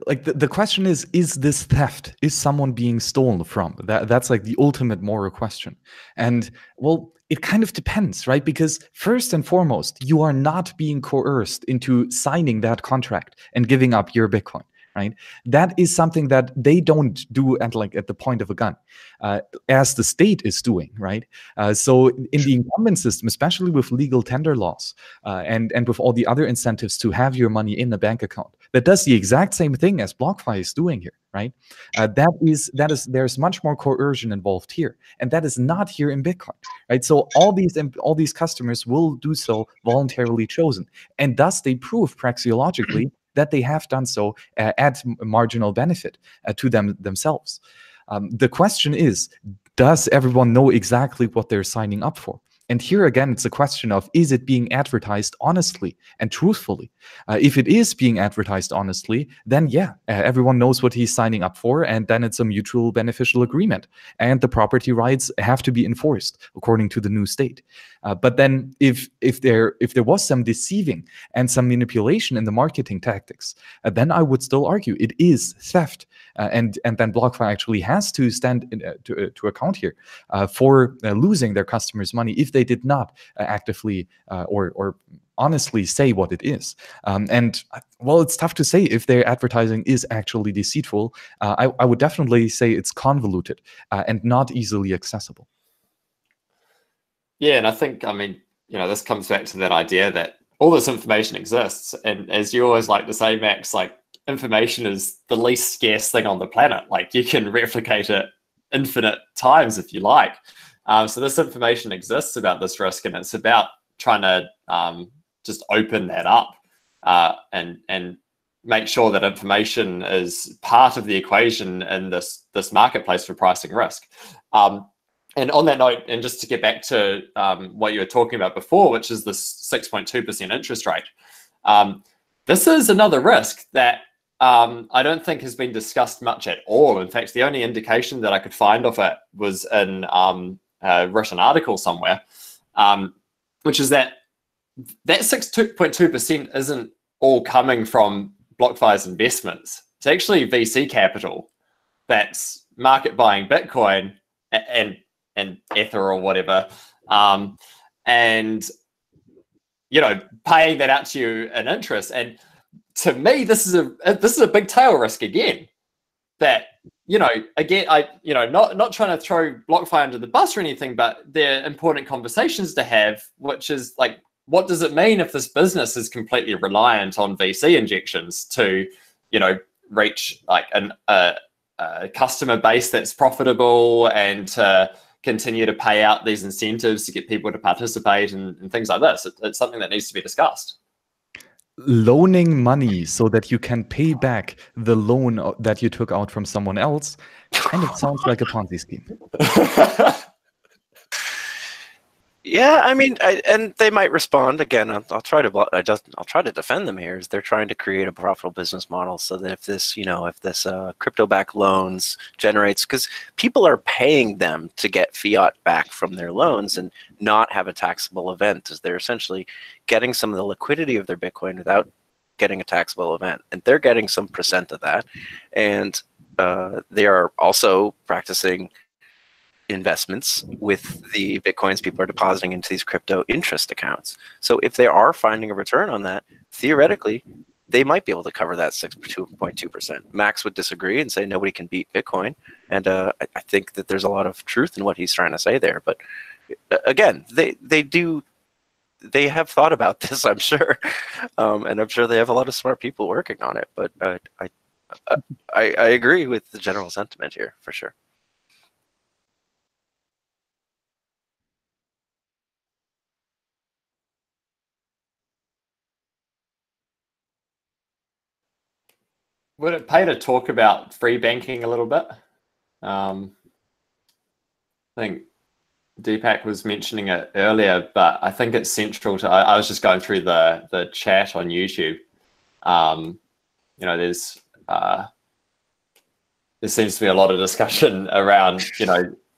like the question is this theft? Is someone being stolen from? That's like the ultimate moral question. And well, it kind of depends, right? Because first and foremost, you are not being coerced into signing that contract and giving up your Bitcoin, right? That is something that they don't do at the point of a gun, as the state is doing, right? So in the incumbent system, especially with legal tender laws and with all the other incentives to have your money in a bank account, that does the exact same thing as BlockFi is doing here, right? There's much more coercion involved here, and that is not here in Bitcoin, right? So all these customers will do so voluntarily chosen, and thus they prove praxeologically that they have done so at marginal benefit to themselves. The question is, does everyone know exactly what they're signing up for? And here again, it's a question of, is it being advertised honestly and truthfully? If it is being advertised honestly, then yeah, everyone knows what he's signing up for, and then it's a mutual beneficial agreement. And the property rights have to be enforced according to the new state. But then if there was some deceiving and some manipulation in the marketing tactics, then I would still argue it is theft. and then BlockFi actually has to stand to account here for losing their customers' money if they did not actively or honestly say what it is. And well, it's tough to say if their advertising is actually deceitful. I would definitely say it's convoluted and not easily accessible.
Yeah, and I think, I mean, this comes back to that idea that all this information exists. And as you always like to say, Max, like, information is the least scarce thing on the planet. Like, you can replicate it infinite times if you like. So this information exists about this risk, and it's about trying to just open that up and make sure that information is part of the equation in this marketplace for pricing risk. And on that note, and just to get back to what you were talking about before, which is this 6.2% interest rate, this is another risk that I don't think has been discussed much at all. In fact, the only indication that I could find of it was in a written article somewhere, which is that 6.2% isn't all coming from BlockFi's investments. It's actually VC capital that's market buying Bitcoin and Ether or whatever, and paying that out to you in interest. And to me, this is a big tail risk again. That again, not trying to throw BlockFi under the bus or anything, but they're important conversations to have, which is like, what does it mean if this business is completely reliant on VC injections to, reach like a customer base that's profitable and to continue to pay out these incentives to get people to participate and things like this? It's something that needs to be discussed.
Loaning money so that you can pay back the loan that you took out from someone else kind of sounds like a Ponzi scheme.
Yeah, I mean, and they might respond again. I'll try to defend them here. Is they're trying to create a profitable business model so that if this, crypto-backed loans generates, because people are paying them to get fiat back from their loans and not have a taxable event, as they're essentially getting some of the liquidity of their Bitcoin without getting a taxable event, and they're getting some percent of that, and they are also practicing investments with the Bitcoins people are depositing into these crypto interest accounts. So if they are finding a return on that, theoretically, they might be able to cover that 6.2%. Max would disagree and say nobody can beat Bitcoin. And I think that there's a lot of truth in what he's trying to say there. But again, they have thought about this, I'm sure. And I'm sure they have a lot of smart people working on it. But I agree with the general sentiment here, for sure.
Would it pay to talk about free banking a little bit? I think Deepak was mentioning it earlier, but I think it's central to. I was just going through the chat on YouTube. There seems to be a lot of discussion around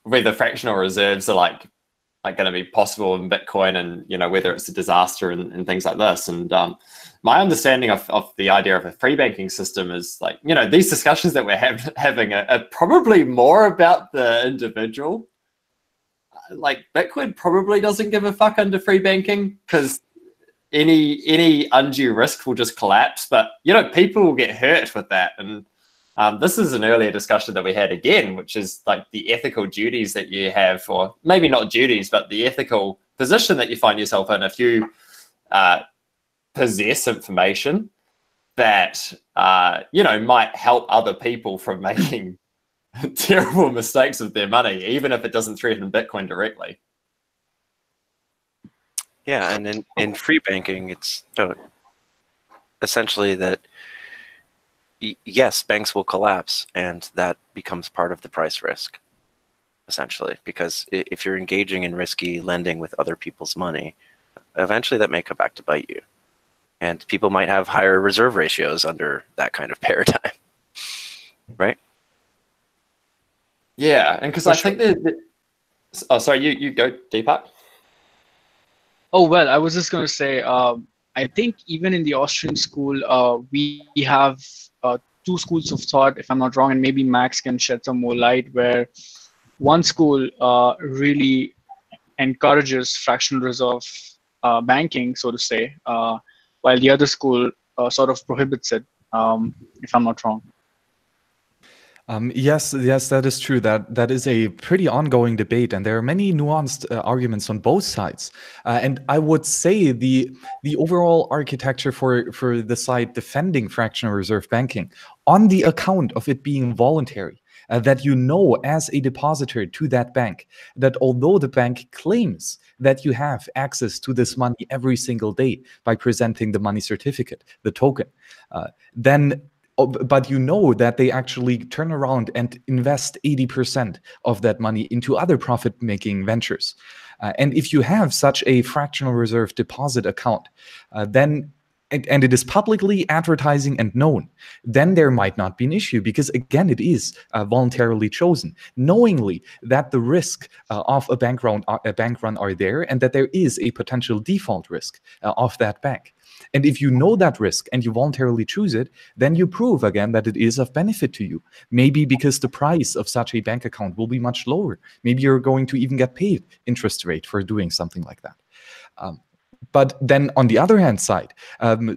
whether fractional reserves are like going to be possible in Bitcoin, and whether it's a disaster and things like this. And my understanding of the idea of a free banking system is like, these discussions that we're having are probably more about the individual. Like, Bitcoin probably doesn't give a fuck under free banking because any undue risk will just collapse. But people will get hurt with that. And this is an earlier discussion that we had again, which is like the ethical duties that you have, or maybe not duties, but the ethical position that you find yourself in if you possess information that might help other people from making terrible mistakes with their money, even if it doesn't threaten Bitcoin directly.
Yeah, and in free banking, it's essentially that, yes, banks will collapse, and that becomes part of the price risk, essentially, because if you're engaging in risky lending with other people's money, eventually that may come back to bite you. And people might have higher reserve ratios under that kind of paradigm, right?
Yeah, and because I think that oh, sorry, you go, Deepak.
Oh, well, I was just going to say, I think even in the Austrian school, we have two schools of thought, if I'm not wrong, and maybe Max can shed some more light, where one school really encourages fractional reserve banking, so to say, while the other school sort of prohibits it, if I'm not wrong.
Yes, that is true. That is a pretty ongoing debate, and there are many nuanced arguments on both sides. And I would say the overall architecture for the side defending fractional reserve banking, on the account of it being voluntary, that you know as a depositor to that bank, that although the bank claims that you have access to this money every single day by presenting the money certificate, the token, then but you know that they actually turn around and invest 80% of that money into other profit-making ventures. And if you have such a fractional reserve deposit account, then and it is publicly advertising and known, then there might not be an issue, because again, it is voluntarily chosen, knowingly that the risk of a bank run are there, and that there is a potential default risk of that bank. And if you know that risk and you voluntarily choose it, then you prove again that it is of benefit to you. Maybe because the price of such a bank account will be much lower. Maybe you're going to even get paid interest rate for doing something like that. But then on the other hand side,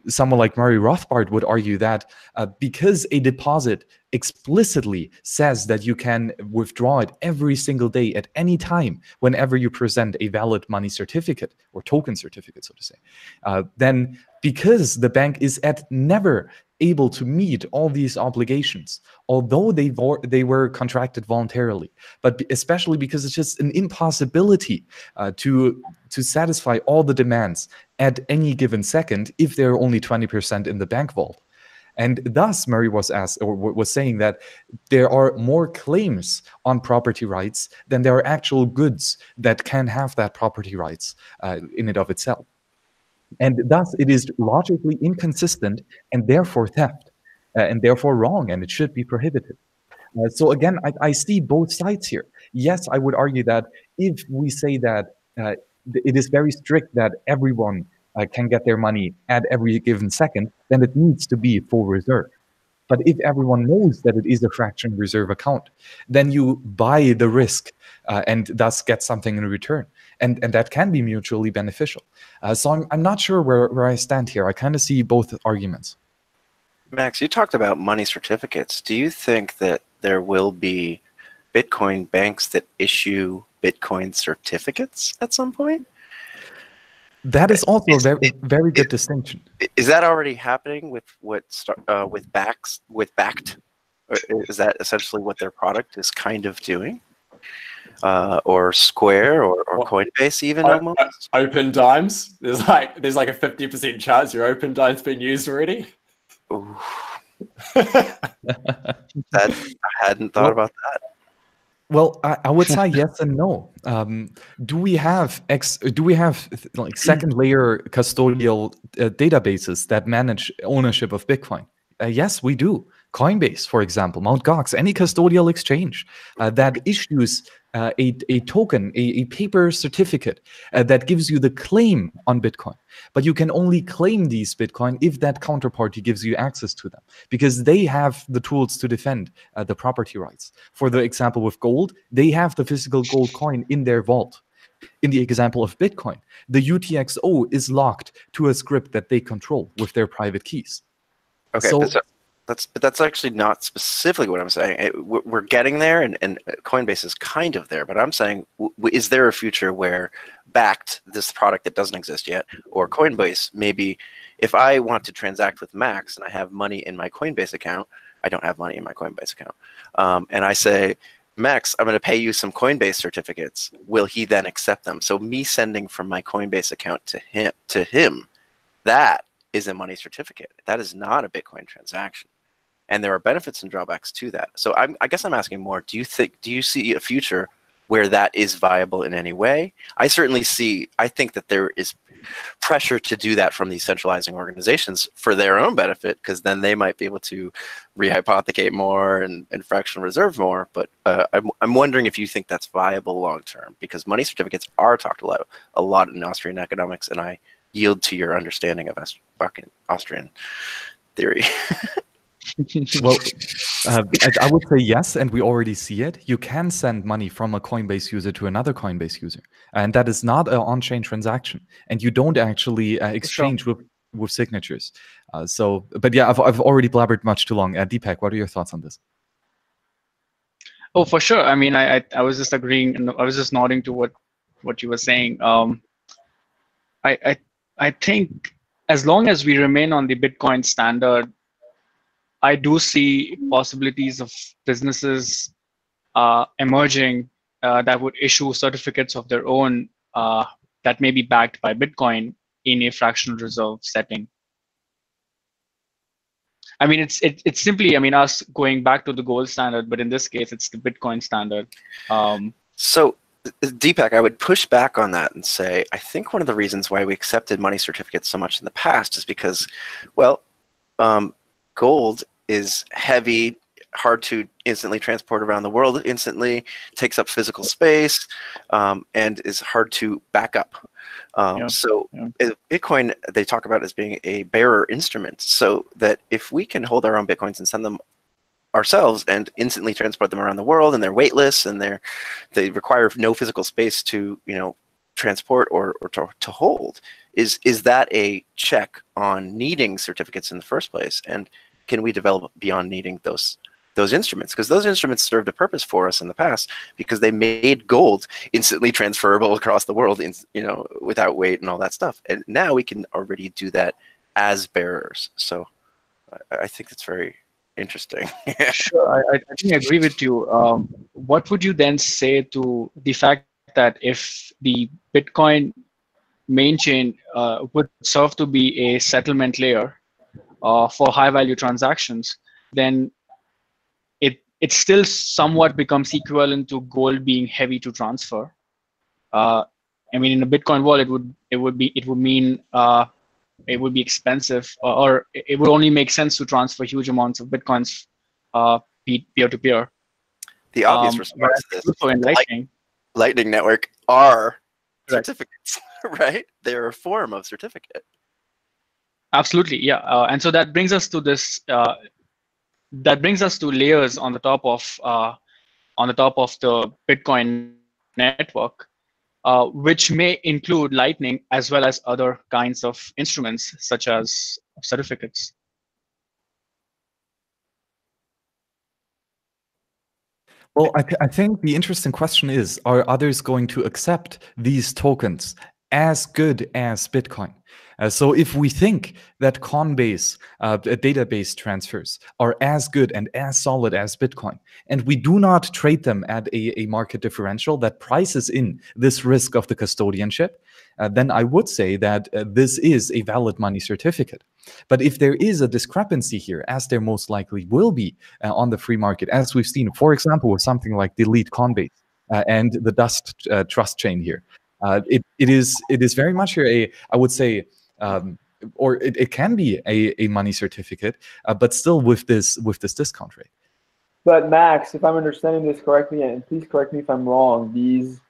someone like Murray Rothbard would argue that because a deposit explicitly says that you can withdraw it every single day at any time whenever you present a valid money certificate or token certificate, so to say, then because the bank is never able to meet all these obligations, although they were contracted voluntarily, but especially because it's just an impossibility to satisfy all the demands at any given second if there are only 20% in the bank vault. And thus, Murray was saying that there are more claims on property rights than there are actual goods that can have that property rights in and of itself. And thus, it is logically inconsistent and therefore theft, and therefore wrong, and it should be prohibited. So again, I see both sides here. Yes, I would argue that if we say that it is very strict that everyone can get their money at every given second, then it needs to be full reserve. But if everyone knows that it is a fractional reserve account, then you buy the risk and thus get something in return. And that can be mutually beneficial. So I'm not sure where I stand here. I kind of see both arguments.
Max, you talked about money certificates. Do you think that there will be Bitcoin banks that issue Bitcoin certificates at some point?
That is also a very good distinction.
Is that already happening with Backed? Or is that essentially what their product is kind of doing? Or Square or Coinbase even almost?
Open Dimes. There's like a 50% chance your Open Dime's been used already.
Ooh. I hadn't thought about that.
Well, I would say yes and no. Do we have like second layer custodial databases that manage ownership of Bitcoin? Yes, we do. Coinbase, for example, Mt. Gox, any custodial exchange that issues a token, a paper certificate that gives you the claim on Bitcoin. But you can only claim these Bitcoin if that counterparty gives you access to them, because they have the tools to defend the property rights. For the example with gold, they have the physical gold coin in their vault. In the example of Bitcoin, the UTXO is locked to a script that they control with their private keys.
Okay, so that's actually not specifically what I'm saying. We're getting there, and Coinbase is kind of there. But I'm saying, is there a future where Backed, this product that doesn't exist yet, or Coinbase, maybe if I want to transact with Max and I have money in my Coinbase account, I don't have money in my Coinbase account, and I say, Max, I'm going to pay you some Coinbase certificates. Will he then accept them? So me sending from my Coinbase account to him, that is a money certificate. That is not a Bitcoin transaction. And there are benefits and drawbacks to that. So I guess I'm asking more, do you see a future where that is viable in any way? I think that there is pressure to do that from these centralizing organizations for their own benefit, because then they might be able to rehypothecate more and fractional reserve more. But I'm wondering if you think that's viable long term, because money certificates are talked a lot in Austrian economics, and I yield to your understanding of Austrian theory.
Well, I would say yes, and we already see it. You can send money from a Coinbase user to another Coinbase user, and that is not an on-chain transaction, and you don't actually exchange with signatures. But yeah, I've already blabbered much too long. Deepak, what are your thoughts on this?
Oh, for sure. I mean, I was just agreeing, and I was just nodding to what you were saying. I think as long as we remain on the Bitcoin standard, I do see possibilities of businesses emerging that would issue certificates of their own that may be backed by Bitcoin in a fractional reserve setting. I mean, it's simply, I mean, us going back to the gold standard, but in this case, it's the Bitcoin standard.
So, Deepak, I would push back on that and say, I think one of the reasons why we accepted money certificates so much in the past is because, well, gold is heavy, hard to instantly transport around the world instantly, takes up physical space, and is hard to back up. Bitcoin, they talk about as being a bearer instrument, so that if we can hold our own Bitcoins and send them ourselves and instantly transport them around the world, and they're weightless and they require no physical space to transport or to hold, is that a check on needing certificates in the first place? And can we develop beyond needing those instruments? Because those instruments served a purpose for us in the past, because they made gold instantly transferable across the world, without weight and all that stuff. And now we can already do that as bearers. So I think it's very interesting.
Sure, I think I agree with you. What would you then say to the fact that if the Bitcoin main chain would serve to be a settlement layer for high value transactions, then it still somewhat becomes equivalent to gold being heavy to transfer. I mean, in a Bitcoin world, it would mean it would be expensive, or it would only make sense to transfer huge amounts of Bitcoins peer to peer.
The obvious response to this,
in
Lightning Network are certificates, right? They're a form of certificate.
Absolutely, yeah. And so that brings us to this. That brings us to layers on the top of the Bitcoin network, which may include Lightning as well as other kinds of instruments, such as certificates.
Well, I think the interesting question is, are others going to accept these tokens as good as Bitcoin? So if we think that Coinbase database transfers are as good and as solid as Bitcoin, and we do not trade them at a market differential that prices in this risk of the custodianship, then I would say that this is a valid money certificate. But if there is a discrepancy here, as there most likely will be on the free market, as we've seen, for example, with something like Delete Coinbase and the Dust Trust chain here, it is very much here I would say, or it can be a money certificate, but still with this discount rate.
But Max, if I'm understanding this correctly, and please correct me if I'm wrong, these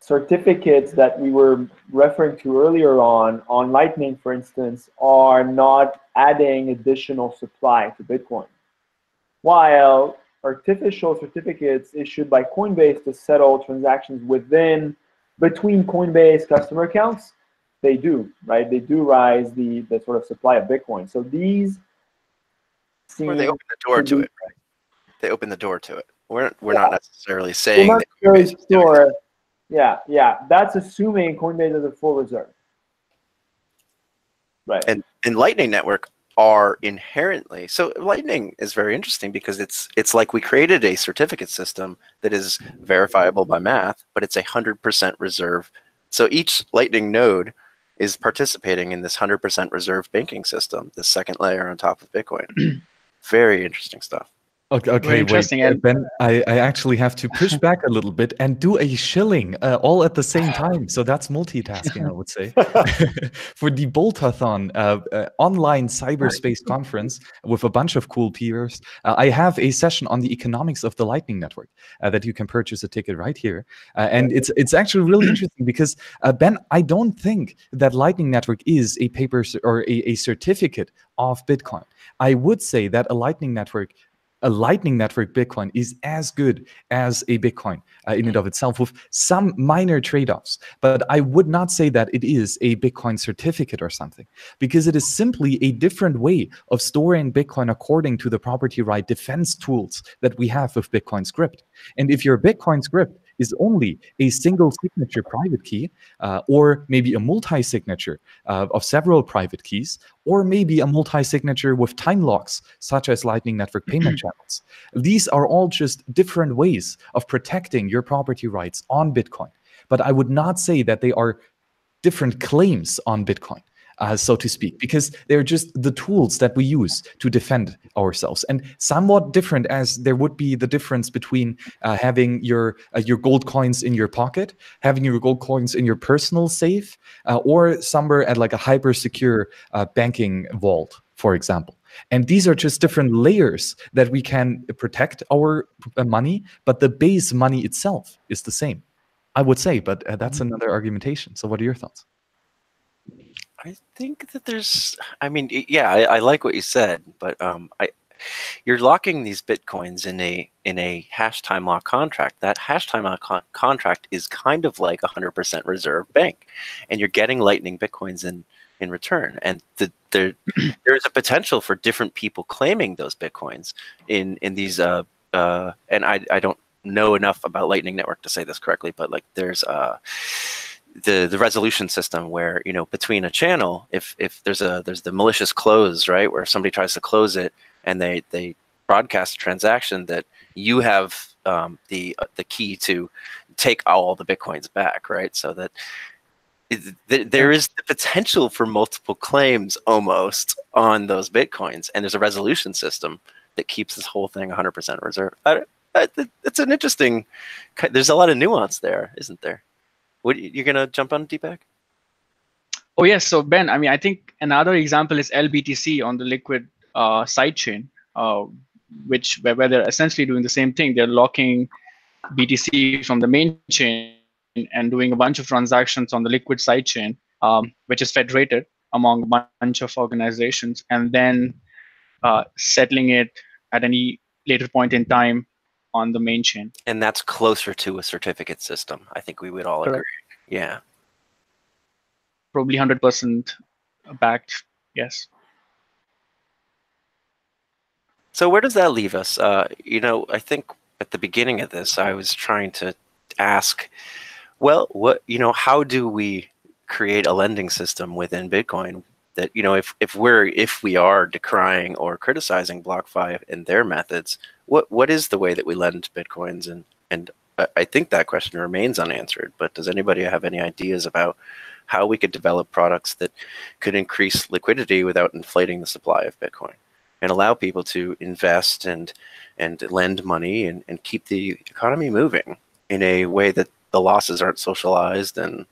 certificates that we were referring to earlier on Lightning, for instance, are not adding additional supply to Bitcoin, while artificial certificates issued by Coinbase to settle transactions between Coinbase customer accounts, they do, right? They do rise the sort of supply of Bitcoin. So these
or they open the door to it, right? They open the door to it. We're not necessarily saying
that Coinbase is doing it. Yeah. That's assuming Coinbase has a full reserve. Right.
And Lightning Network are inherently, so Lightning is very interesting because it's like we created a certificate system that is verifiable by math, but it's 100% reserve. So each Lightning node is participating in this 100% reserve banking system, the second layer on top of Bitcoin. Very interesting stuff.
Okay,
Very
wait,
interesting. And
Ben, I actually have to push back a little bit and do a shilling all at the same time. So that's multitasking, I would say. For the Boltathon online cyberspace conference with a bunch of cool peers, I have a session on the economics of the Lightning Network that you can purchase a ticket right here. And it's actually really interesting because, Ben, I don't think that Lightning Network is a paper or a certificate of Bitcoin. I would say that a Lightning Network Bitcoin is as good as a Bitcoin in and of itself, with some minor trade-offs. But I would not say that it is a Bitcoin certificate or something, because it is simply a different way of storing Bitcoin according to the property right defense tools that we have with Bitcoin script. And if your Bitcoin script is only a single signature private key, or maybe a multi-signature of several private keys, or maybe a multi-signature with time locks, such as Lightning Network payment channels. These are all just different ways of protecting your property rights on Bitcoin. But I would not say that they are different claims on Bitcoin, so to speak, because they're just the tools that we use to defend ourselves. And somewhat different as there would be the difference between having your gold coins in your pocket, having your gold coins in your personal safe, or somewhere at like a hyper secure banking vault, for example. And these are just different layers that we can protect our money, but the base money itself is the same, I would say. But that's another argumentation. So what are your thoughts?
I think that there's, I mean, yeah, I like what you said, but you're locking these Bitcoins in a hash time lock contract. That hash time lock contract is kind of like 100% reserve bank, and you're getting Lightning Bitcoins in return. And there's a potential for different people claiming those Bitcoins in these, and I don't know enough about Lightning Network to say this correctly, but like there's the resolution system where, you know, between a channel, if there's the malicious close, right, where somebody tries to close it and they broadcast a transaction, that you have the key to take all the Bitcoins back, right? So that there is the potential for multiple claims almost on those Bitcoins, and there's a resolution system that keeps this whole thing 100% reserve. It's an interesting, there's a lot of nuance there, isn't there? What, you're gonna jump on, Deepak?
Oh yes, so Ben, I mean, I think another example is LBTC on the Liquid sidechain, where they're essentially doing the same thing. They're locking BTC from the main chain and doing a bunch of transactions on the Liquid sidechain, which is federated among a bunch of organizations, and then settling it at any later point in time on the main chain.
And that's closer to a certificate system. I think we would all agree. Yeah.
Probably 100% backed. Yes.
So where does that leave us? You know, I think at the beginning of this, I was trying to ask, well, how do we create a lending system within Bitcoin that, you know, if we are decrying or criticizing BlockFi and their methods, what is the way that we lend Bitcoins? And I think that question remains unanswered, but does anybody have any ideas about how we could develop products that could increase liquidity without inflating the supply of Bitcoin and allow people to invest and lend money and keep the economy moving in a way that the losses aren't socialized and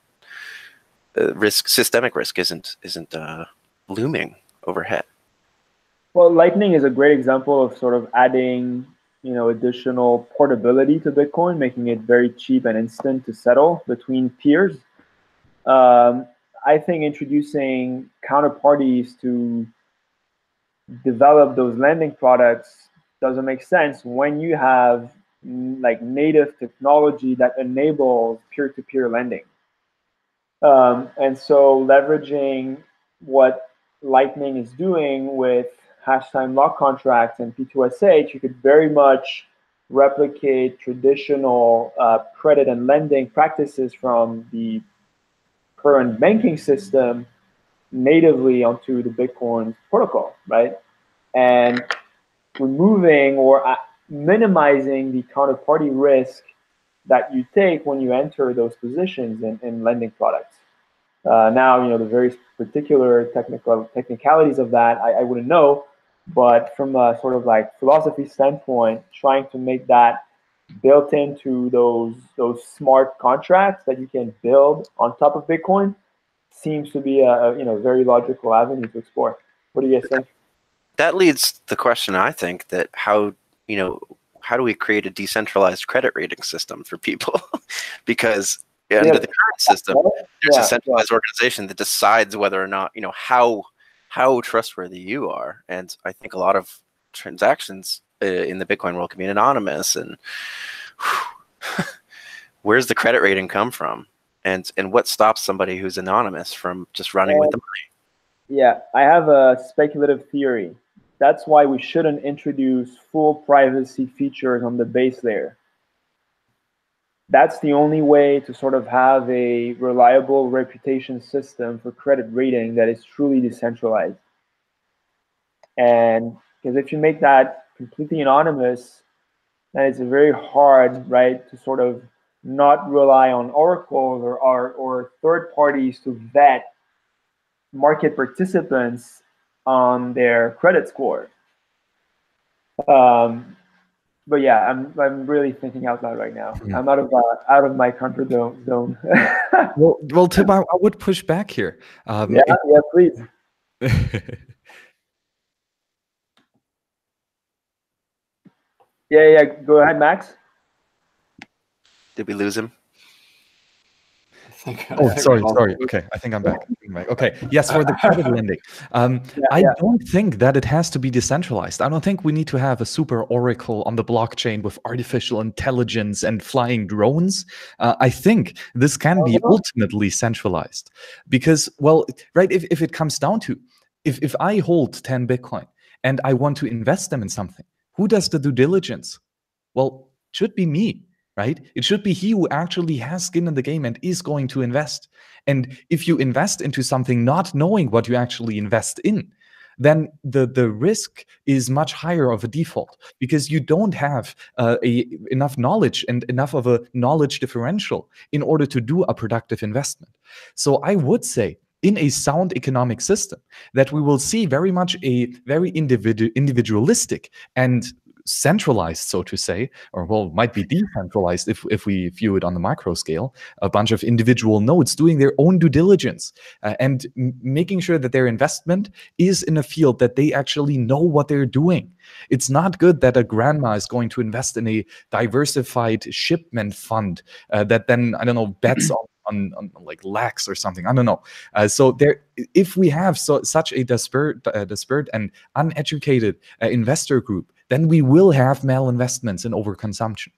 systemic risk isn't looming overhead?
Well, Lightning is a great example of sort of adding, you know, additional portability to Bitcoin, making it very cheap and instant to settle between peers. I think introducing counterparties to develop those lending products doesn't make sense when you have like native technology that enables peer-to-peer lending. And so leveraging what Lightning is doing with hash time lock contracts and P2SH, you could very much replicate traditional credit and lending practices from the current banking system natively onto the Bitcoin protocol, right? And removing or minimizing the counterparty risk that you take when you enter those positions in lending products. Now, you know, the very particular technicalities of that, I wouldn't know, But from a sort of like philosophy standpoint, trying to make that built into those smart contracts that you can build on top of Bitcoin seems to be a very logical avenue to explore. What do you guys think?
That leads the question, I think, that how do we create a decentralized credit rating system for people? Because under the current system, there's a centralized organization that decides whether or not, how trustworthy you are. And I think a lot of transactions in the Bitcoin world can be anonymous. And where's the credit rating come from? And what stops somebody who's anonymous from just running with the money?
Yeah, I have a speculative theory. That's why we shouldn't introduce full privacy features on the base layer. That's the only way to sort of have a reliable reputation system for credit rating that is truly decentralized. And because if you make that completely anonymous, then it's very hard, right, to sort of not rely on oracles or third parties to vet market participants on their credit score. But yeah, I'm really thinking out loud right now. I'm out of my comfort zone.
well, Tim, I would push back here.
Yeah, please. Yeah. Go ahead, Max.
Did we lose him?
Sorry. Okay, I think I'm back. Okay, yes, for the credit lending. I don't think that it has to be decentralized. I don't think we need to have a super oracle on the blockchain with artificial intelligence and flying drones. I think this can be ultimately centralized because, well, right, if it comes down to, if I hold 10 Bitcoin and I want to invest them in something, who does the due diligence? Well, it should be me. Right? It should be he who actually has skin in the game and is going to invest. And if you invest into something not knowing what you actually invest in, then the risk is much higher of a default because you don't have enough knowledge and enough of a knowledge differential in order to do a productive investment. So I would say, in a sound economic system, that we will see very much a very individualistic and centralized, so to say, or well, might be decentralized if we view it on the macro scale, a bunch of individual nodes doing their own due diligence and making sure that their investment is in a field that they actually know what they're doing. It's not good that a grandma is going to invest in a diversified shipment fund that then, I don't know, bets on like lax or something. I don't know. So there, if we have such a disparate and uneducated investor group, then we will have malinvestments and overconsumption.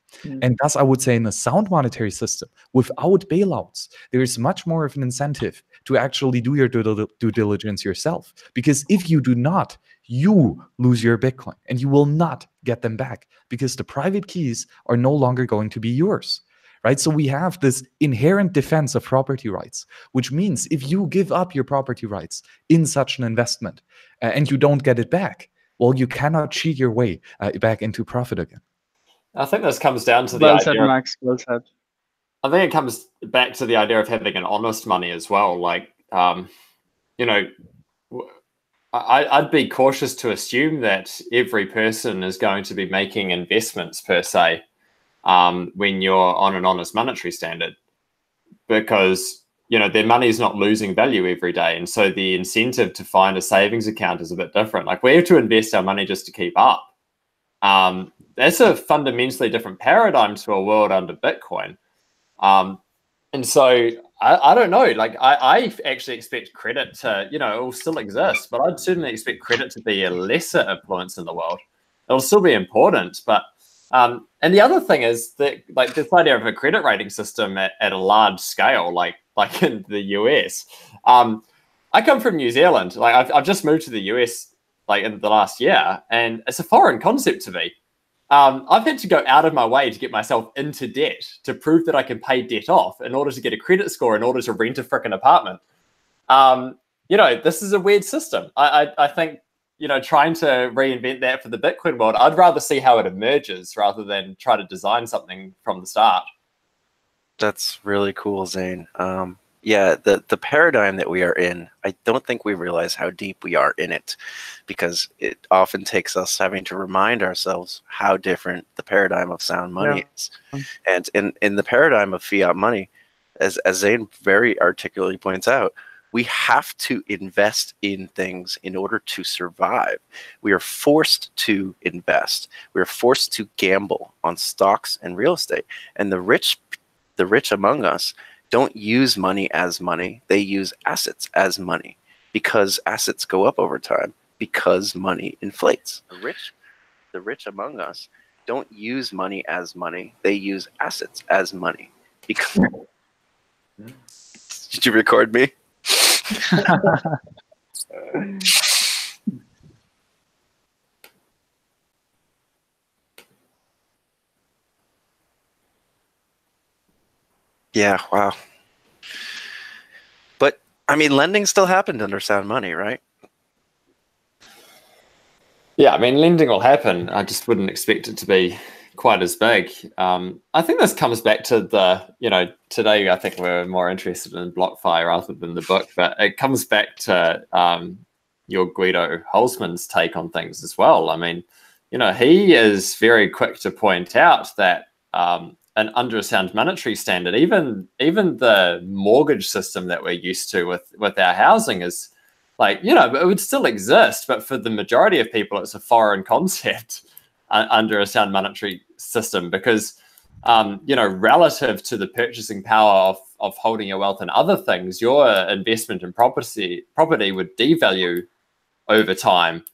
And thus, I would say in a sound monetary system, without bailouts, there is much more of an incentive to actually do your due diligence yourself. Because if you do not, you lose your Bitcoin and you will not get them back because the private keys are no longer going to be yours. Right? So we have this inherent defense of property rights, which means if you give up your property rights in such an investment and you don't get it back, well, you cannot cheat your way back into profit again.
I think this comes down to the
well
idea
said, Max. Well said.
I think it comes back to the idea of having an honest money as well. Like, I'd be cautious to assume that every person is going to be making investments per se when you're on an honest monetary standard, because their money is not losing value every day. And so the incentive to find a savings account is a bit different. Like, we have to invest our money just to keep up. That's a fundamentally different paradigm to a world under Bitcoin. And so I don't know, like I actually expect credit to, it will still exist, but I'd certainly expect credit to be a lesser influence in the world. It'll still be important, but and the other thing is that, like, this idea of a credit rating system at a large scale, like in the US. I come from New Zealand. Like, I've just moved to the US like in the last year, and it's a foreign concept to me. I've had to go out of my way to get myself into debt to prove that I can pay debt off in order to get a credit score, in order to rent a frickin' apartment. This is a weird system. I think, trying to reinvent that for the Bitcoin world, I'd rather see how it emerges rather than try to design something from the start.
That's really cool, Zane. Yeah, the paradigm that we are in, I don't think we realize how deep we are in it, because it often takes us having to remind ourselves how different the paradigm of sound money is. And in the paradigm of fiat money, as Zane very articulately points out, we have to invest in things in order to survive. We are forced to invest. We are forced to gamble on stocks and real estate. And the rich among us don't use money as money. They use assets as money, because assets go up over time, because money inflates. The rich among us don't use money as money. They use assets as money. Because did you record me? Yeah, wow. But I mean, lending still happened under sound money, right?
Yeah, I mean, lending will happen. I just wouldn't expect it to be quite as big. I think this comes back to today I think we're more interested in BlockFi rather than the book, but it comes back to your Guido Holzman's take on things as well. I mean, he is very quick to point out that under a sound monetary standard, even the mortgage system that we're used to with our housing is like, it would still exist, but for the majority of people, it's a foreign concept under a sound monetary system, because, relative to the purchasing power of holding your wealth and other things, your investment in property would devalue over time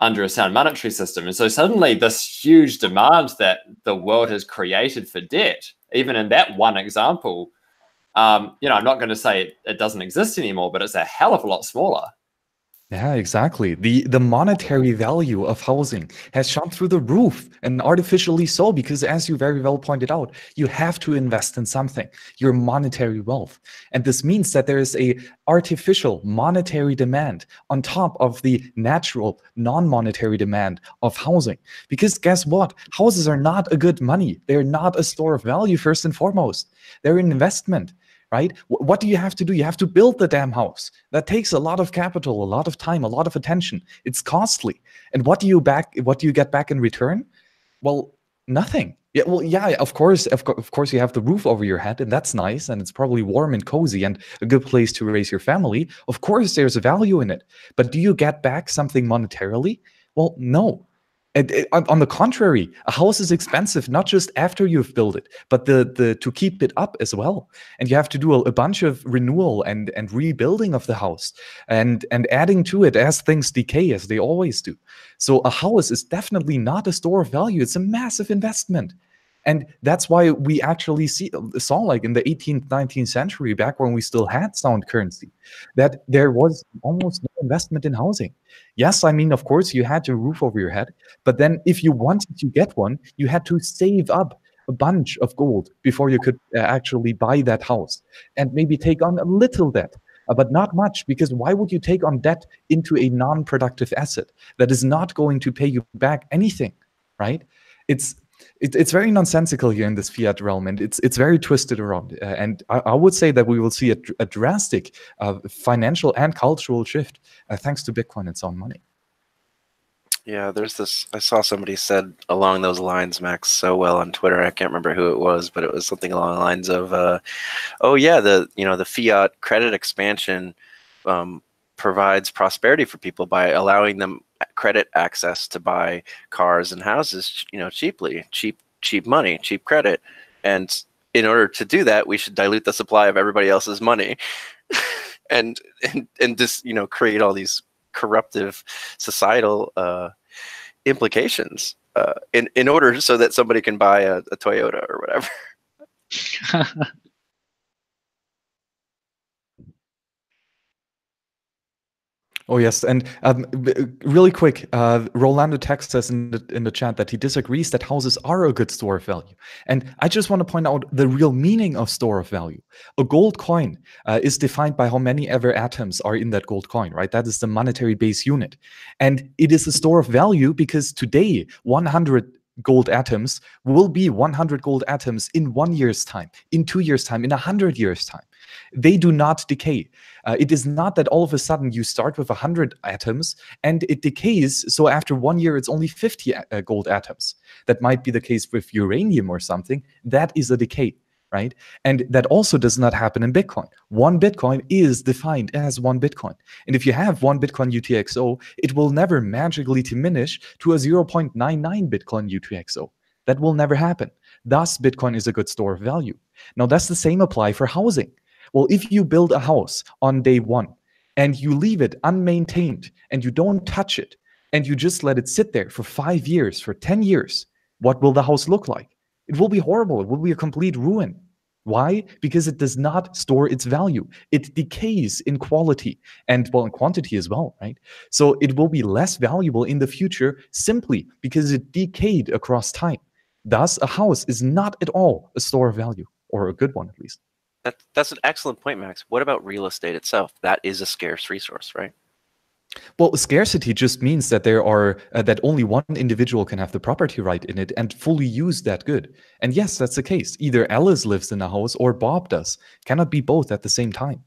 under a sound monetary system. And so suddenly this huge demand that the world has created for debt, even in that one example, I'm not going to say it doesn't exist anymore, but it's a hell of a lot smaller.
Yeah, exactly. The monetary value of housing has shot through the roof, and artificially so, because as you very well pointed out, you have to invest in something, your monetary wealth. And this means that there is a artificial monetary demand on top of the natural non-monetary demand of housing. Because guess what? Houses are not a good money. They're not a store of value, first and foremost. They're an investment. Right? What do you have to do? You have to build the damn house. That takes a lot of capital, a lot of time, a lot of attention. It's costly. And what do you get back in return? Well, nothing. Yeah, well, yeah, of course, you have the roof over your head, and that's nice, and it's probably warm and cozy and a good place to raise your family. Of course, there's a value in it. But do you get back something monetarily? Well, no. On the contrary, a house is expensive not just after you've built it, but to keep it up as well. And you have to do a bunch of renewal and rebuilding of the house and adding to it as things decay, as they always do. So a house is definitely not a store of value. It's a massive investment. And that's why we actually saw, like in the 18th, 19th century, back when we still had sound currency, that there was almost no investment in housing. Yes, I mean, of course, you had your roof over your head, but then if you wanted to get one, you had to save up a bunch of gold before you could actually buy that house, and maybe take on a little debt. But not much, because why would you take on debt into a non-productive asset that is not going to pay you back anything, right? It's very nonsensical here in this fiat realm, and it's very twisted around. And I would say that we will see a drastic financial and cultural shift thanks to Bitcoin and sound money.
Yeah, there's this. I saw somebody said along those lines, Max, so well on Twitter. I can't remember who it was, but it was something along the lines of, "Oh yeah, the fiat credit expansion provides prosperity for people by allowing them credit access to buy cars and houses, cheaply, cheap money, cheap credit. And in order to do that, we should dilute the supply of everybody else's money, and just create all these corruptive societal implications in order so that somebody can buy a Toyota or whatever."
Oh yes, and really quick, Rolando texts us in the chat that he disagrees that houses are a good store of value. And I just want to point out the real meaning of store of value. A gold coin is defined by how many ever atoms are in that gold coin, right? That is the monetary base unit. And it is a store of value because today, 100 gold atoms will be 100 gold atoms in 1 year's time, in 2 years' time, in 100 years' time. They do not decay. It is not that all of a sudden you start with 100 atoms and it decays, so after 1 year it's only 50 gold atoms. That might be the case with uranium or something. That is a decay, right? And that also does not happen in Bitcoin. One Bitcoin is defined as one Bitcoin. And if you have one Bitcoin UTXO, it will never magically diminish to a 0.99 Bitcoin UTXO. That will never happen. Thus, Bitcoin is a good store of value. Now, does the same apply for housing? Well, if you build a house on day one and you leave it unmaintained and you don't touch it and you just let it sit there for 5 years, for 10 years, what will the house look like? It will be horrible. It will be a complete ruin. Why? Because it does not store its value. It decays in quality and, well, in quantity as well, right? So it will be less valuable in the future simply because it decayed across time. Thus, a house is not at all a store of value, or a good one at least.
That's an excellent point, Max. What about real estate itself? That is a scarce resource, right?
Well, scarcity just means that there are that only one individual can have the property right in it and fully use that good. And yes, that's the case. Either Alice lives in a house or Bob does. Cannot be both at the same time.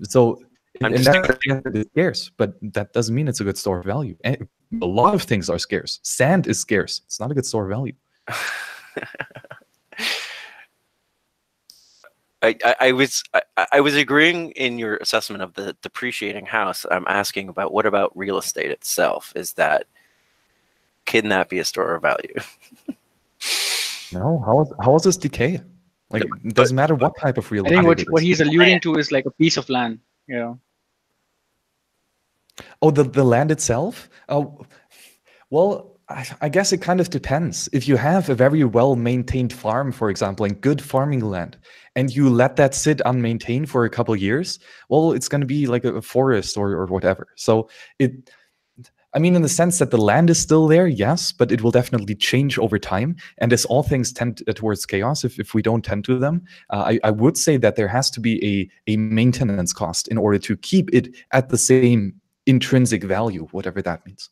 So in that sense, it is scarce, but that doesn't mean it's a good store of value. And a lot of things are scarce. Sand is scarce. It's not a good store of value.
I was agreeing in your assessment of the depreciating house. I'm asking about what about real estate itself? Can that be a store of value?
No, how is this decay? Like, it doesn't matter what type of real estate.
I think what he's alluding to is like a piece of land. Yeah.
Oh, the land itself? Well, I guess it kind of depends. If you have a very well-maintained farm, for example, and good farming land, and you let that sit unmaintained for a couple of years, well, it's going to be like a forest or whatever. So I mean, in the sense that the land is still there, yes, but it will definitely change over time. And as all things tend towards chaos, if we don't tend to them, I would say that there has to be a maintenance cost in order to keep it at the same intrinsic value, whatever that means.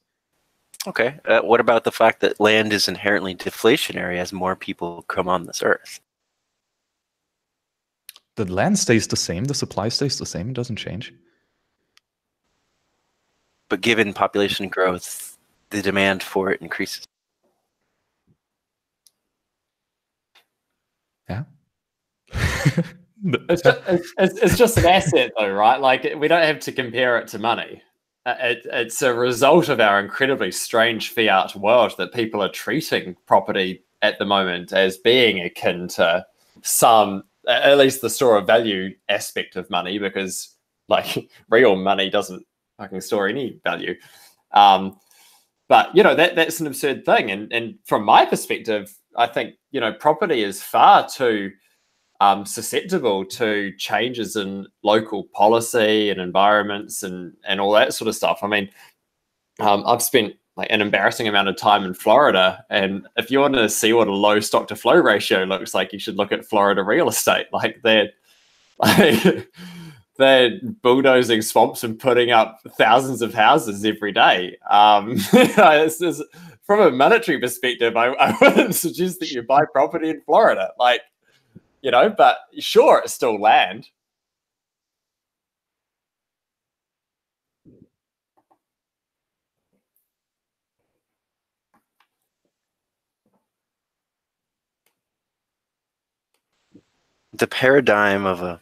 Okay. What about the fact that land is inherently deflationary as more people come on this earth?
The land stays the same. The supply stays the same. It doesn't change.
But given population growth, the demand for it increases.
Yeah.
It's just an asset, though, right? Like, we don't have to compare it to money. It's a result of our incredibly strange fiat world that people are treating property at the moment as being akin to some, at least the store of value aspect of money, because like real money doesn't fucking store any value. But that's an absurd thing. And from my perspective, I think property is far too susceptible to changes in local policy and environments and all that sort of stuff. I mean, I've spent like an embarrassing amount of time in Florida, and if you want to see what a low stock to flow ratio looks like, you should look at Florida real estate. Like they're bulldozing swamps and putting up thousands of houses every day. From a monetary perspective, I wouldn't suggest that you buy property in Florida. Like, but sure, it's still land.
The paradigm of a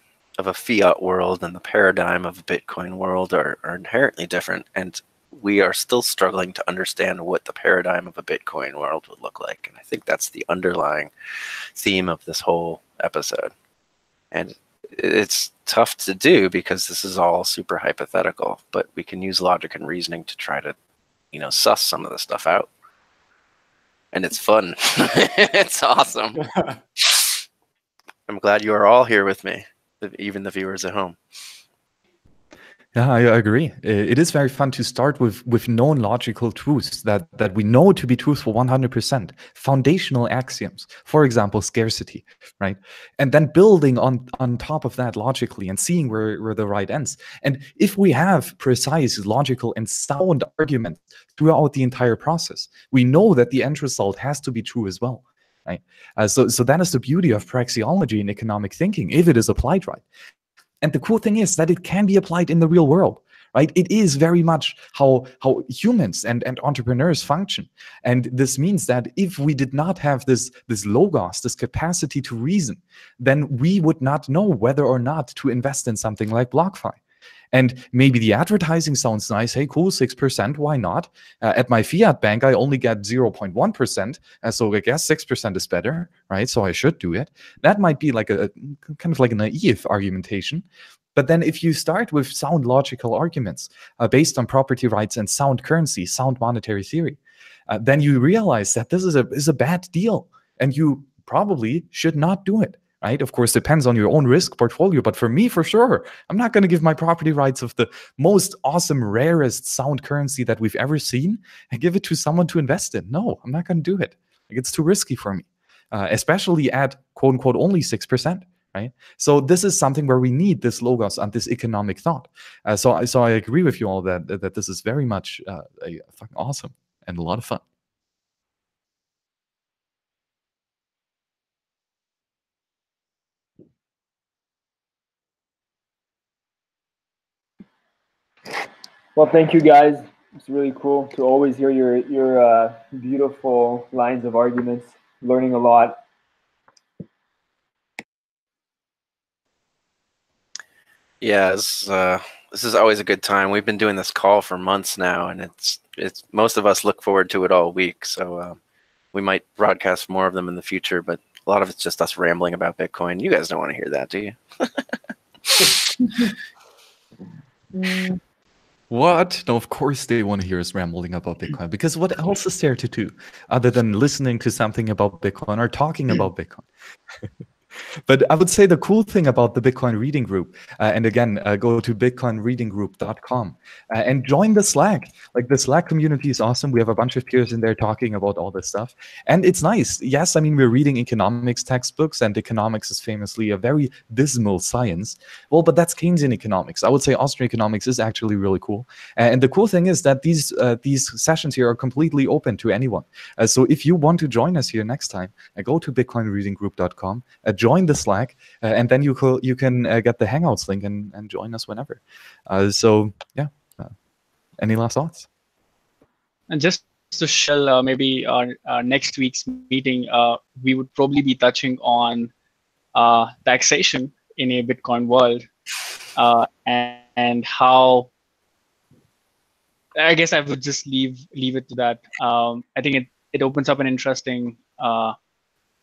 fiat world and the paradigm of a Bitcoin world are inherently different, and we are still struggling to understand what the paradigm of a Bitcoin world would look like. And I think that's the underlying theme of this whole episode. And it's tough to do because this is all super hypothetical, but we can use logic and reasoning to try to, suss some of this stuff out. And it's fun. It's awesome. I'm glad you are all here with me, even the viewers at home.
Yeah, I agree. It is very fun to start with known logical truths that we know to be truthful 100%, foundational axioms, for example, scarcity, right? And then building on top of that logically and seeing where the right ends. And if we have precise, logical, and sound arguments throughout the entire process, we know that the end result has to be true as well, right? So that is the beauty of praxeology in economic thinking, if it is applied right. And the cool thing is that it can be applied in the real world. Right? It is very much how humans and entrepreneurs function. And this means that if we did not have this logos, this capacity to reason, then we would not know whether or not to invest in something like BlockFi. And maybe the advertising sounds nice. Hey, cool, 6%, why not? At my fiat bank, I only get 0.1%. So I guess 6% is better, right? So I should do it. That might be like a kind of like a naive argumentation. But then if you start with sound logical arguments based on property rights and sound currency, sound monetary theory, then you realize that this is a bad deal and you probably should not do it. Right? Of course, depends on your own risk portfolio. But for me, for sure, I'm not going to give my property rights of the most awesome, rarest sound currency that we've ever seen and give it to someone to invest in. No, I'm not going to do it. Like, it's too risky for me, especially at quote unquote only 6%. Right? So this is something where we need this logos and this economic thought. So I agree with you all that this is very much fucking awesome and a lot of fun.
Well, thank you guys. It's really cool to always hear your beautiful lines of arguments. Learning a lot.
Yeah, this is always a good time. We've been doing this call for months now, and it's most of us look forward to it all week. So we might broadcast more of them in the future, but a lot of it's just us rambling about Bitcoin. You guys don't want to hear that, do you?
What? No, of course they want to hear us rambling about Bitcoin, because what else is there to do other than listening to something about Bitcoin or talking about Bitcoin? But I would say the cool thing about the Bitcoin Reading Group, and again, go to bitcoinreadinggroup.com and join the Slack. Like, the Slack community is awesome. We have a bunch of peers in there talking about all this stuff. And it's nice. Yes, I mean, we're reading economics textbooks, and economics is famously a very dismal science. Well, but that's Keynesian economics. I would say Austrian economics is actually really cool. And the cool thing is that these sessions here are completely open to anyone. So if you want to join us here next time, go to bitcoinreadinggroup.com, join the Slack, and then you can get the Hangouts link and join us whenever. So yeah, any last thoughts?
And just to share maybe our next week's meeting, we would probably be touching on taxation in a Bitcoin world, and how. I guess I would just leave it to that. I think it opens up an interesting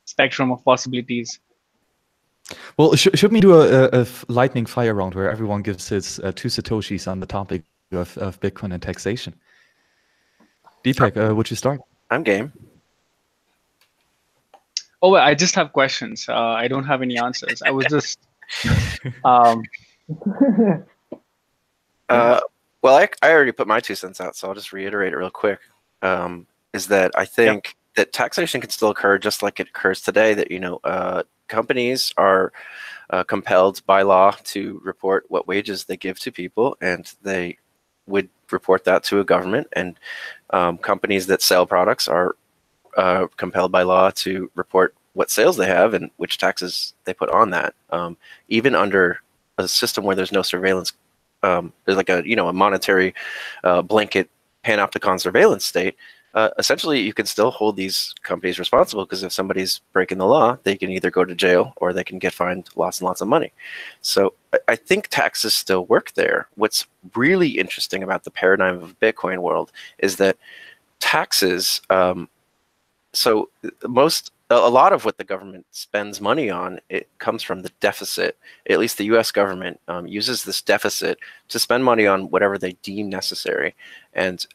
spectrum of possibilities.
Well, should we do a lightning fire round where everyone gives his 2 satoshis on the topic of Bitcoin and taxation? Deepak, would you start?
I'm game.
Oh, well, I just have questions. I don't have any answers. I was just.
Well, I already put my 2 cents out, so I'll just reiterate it real quick. Is that I think that taxation can still occur just like it occurs today. That companies are compelled by law to report what wages they give to people, and they would report that to a government. And companies that sell products are compelled by law to report what sales they have and which taxes they put on that. Even under a system where there's no surveillance, there's like a monetary blanket panopticon surveillance state. Essentially, you can still hold these companies responsible, because if somebody's breaking the law, they can either go to jail or they can get fined lots and lots of money. So I think taxes still work there. What's really interesting about the paradigm of the Bitcoin world is that taxes, a lot of what the government spends money on, it comes from the deficit. At least the U.S. government uses this deficit to spend money on whatever they deem necessary. And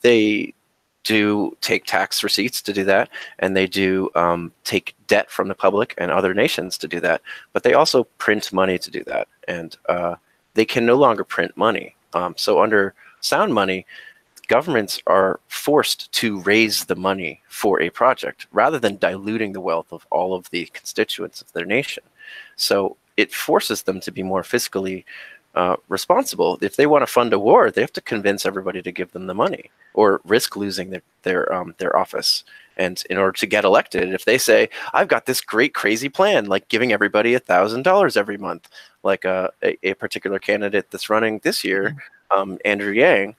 they do take tax receipts to do that, and they do take debt from the public and other nations to do that, but they also print money to do that, and they can no longer print money. So under sound money, governments are forced to raise the money for a project rather than diluting the wealth of all of the constituents of their nation. So it forces them to be more fiscally responsible. If they want to fund a war, they have to convince everybody to give them the money, or risk losing their office. And in order to get elected, if they say, I've got this great crazy plan, like giving everybody $1,000 every month, like a particular candidate that's running this year, Andrew Yang,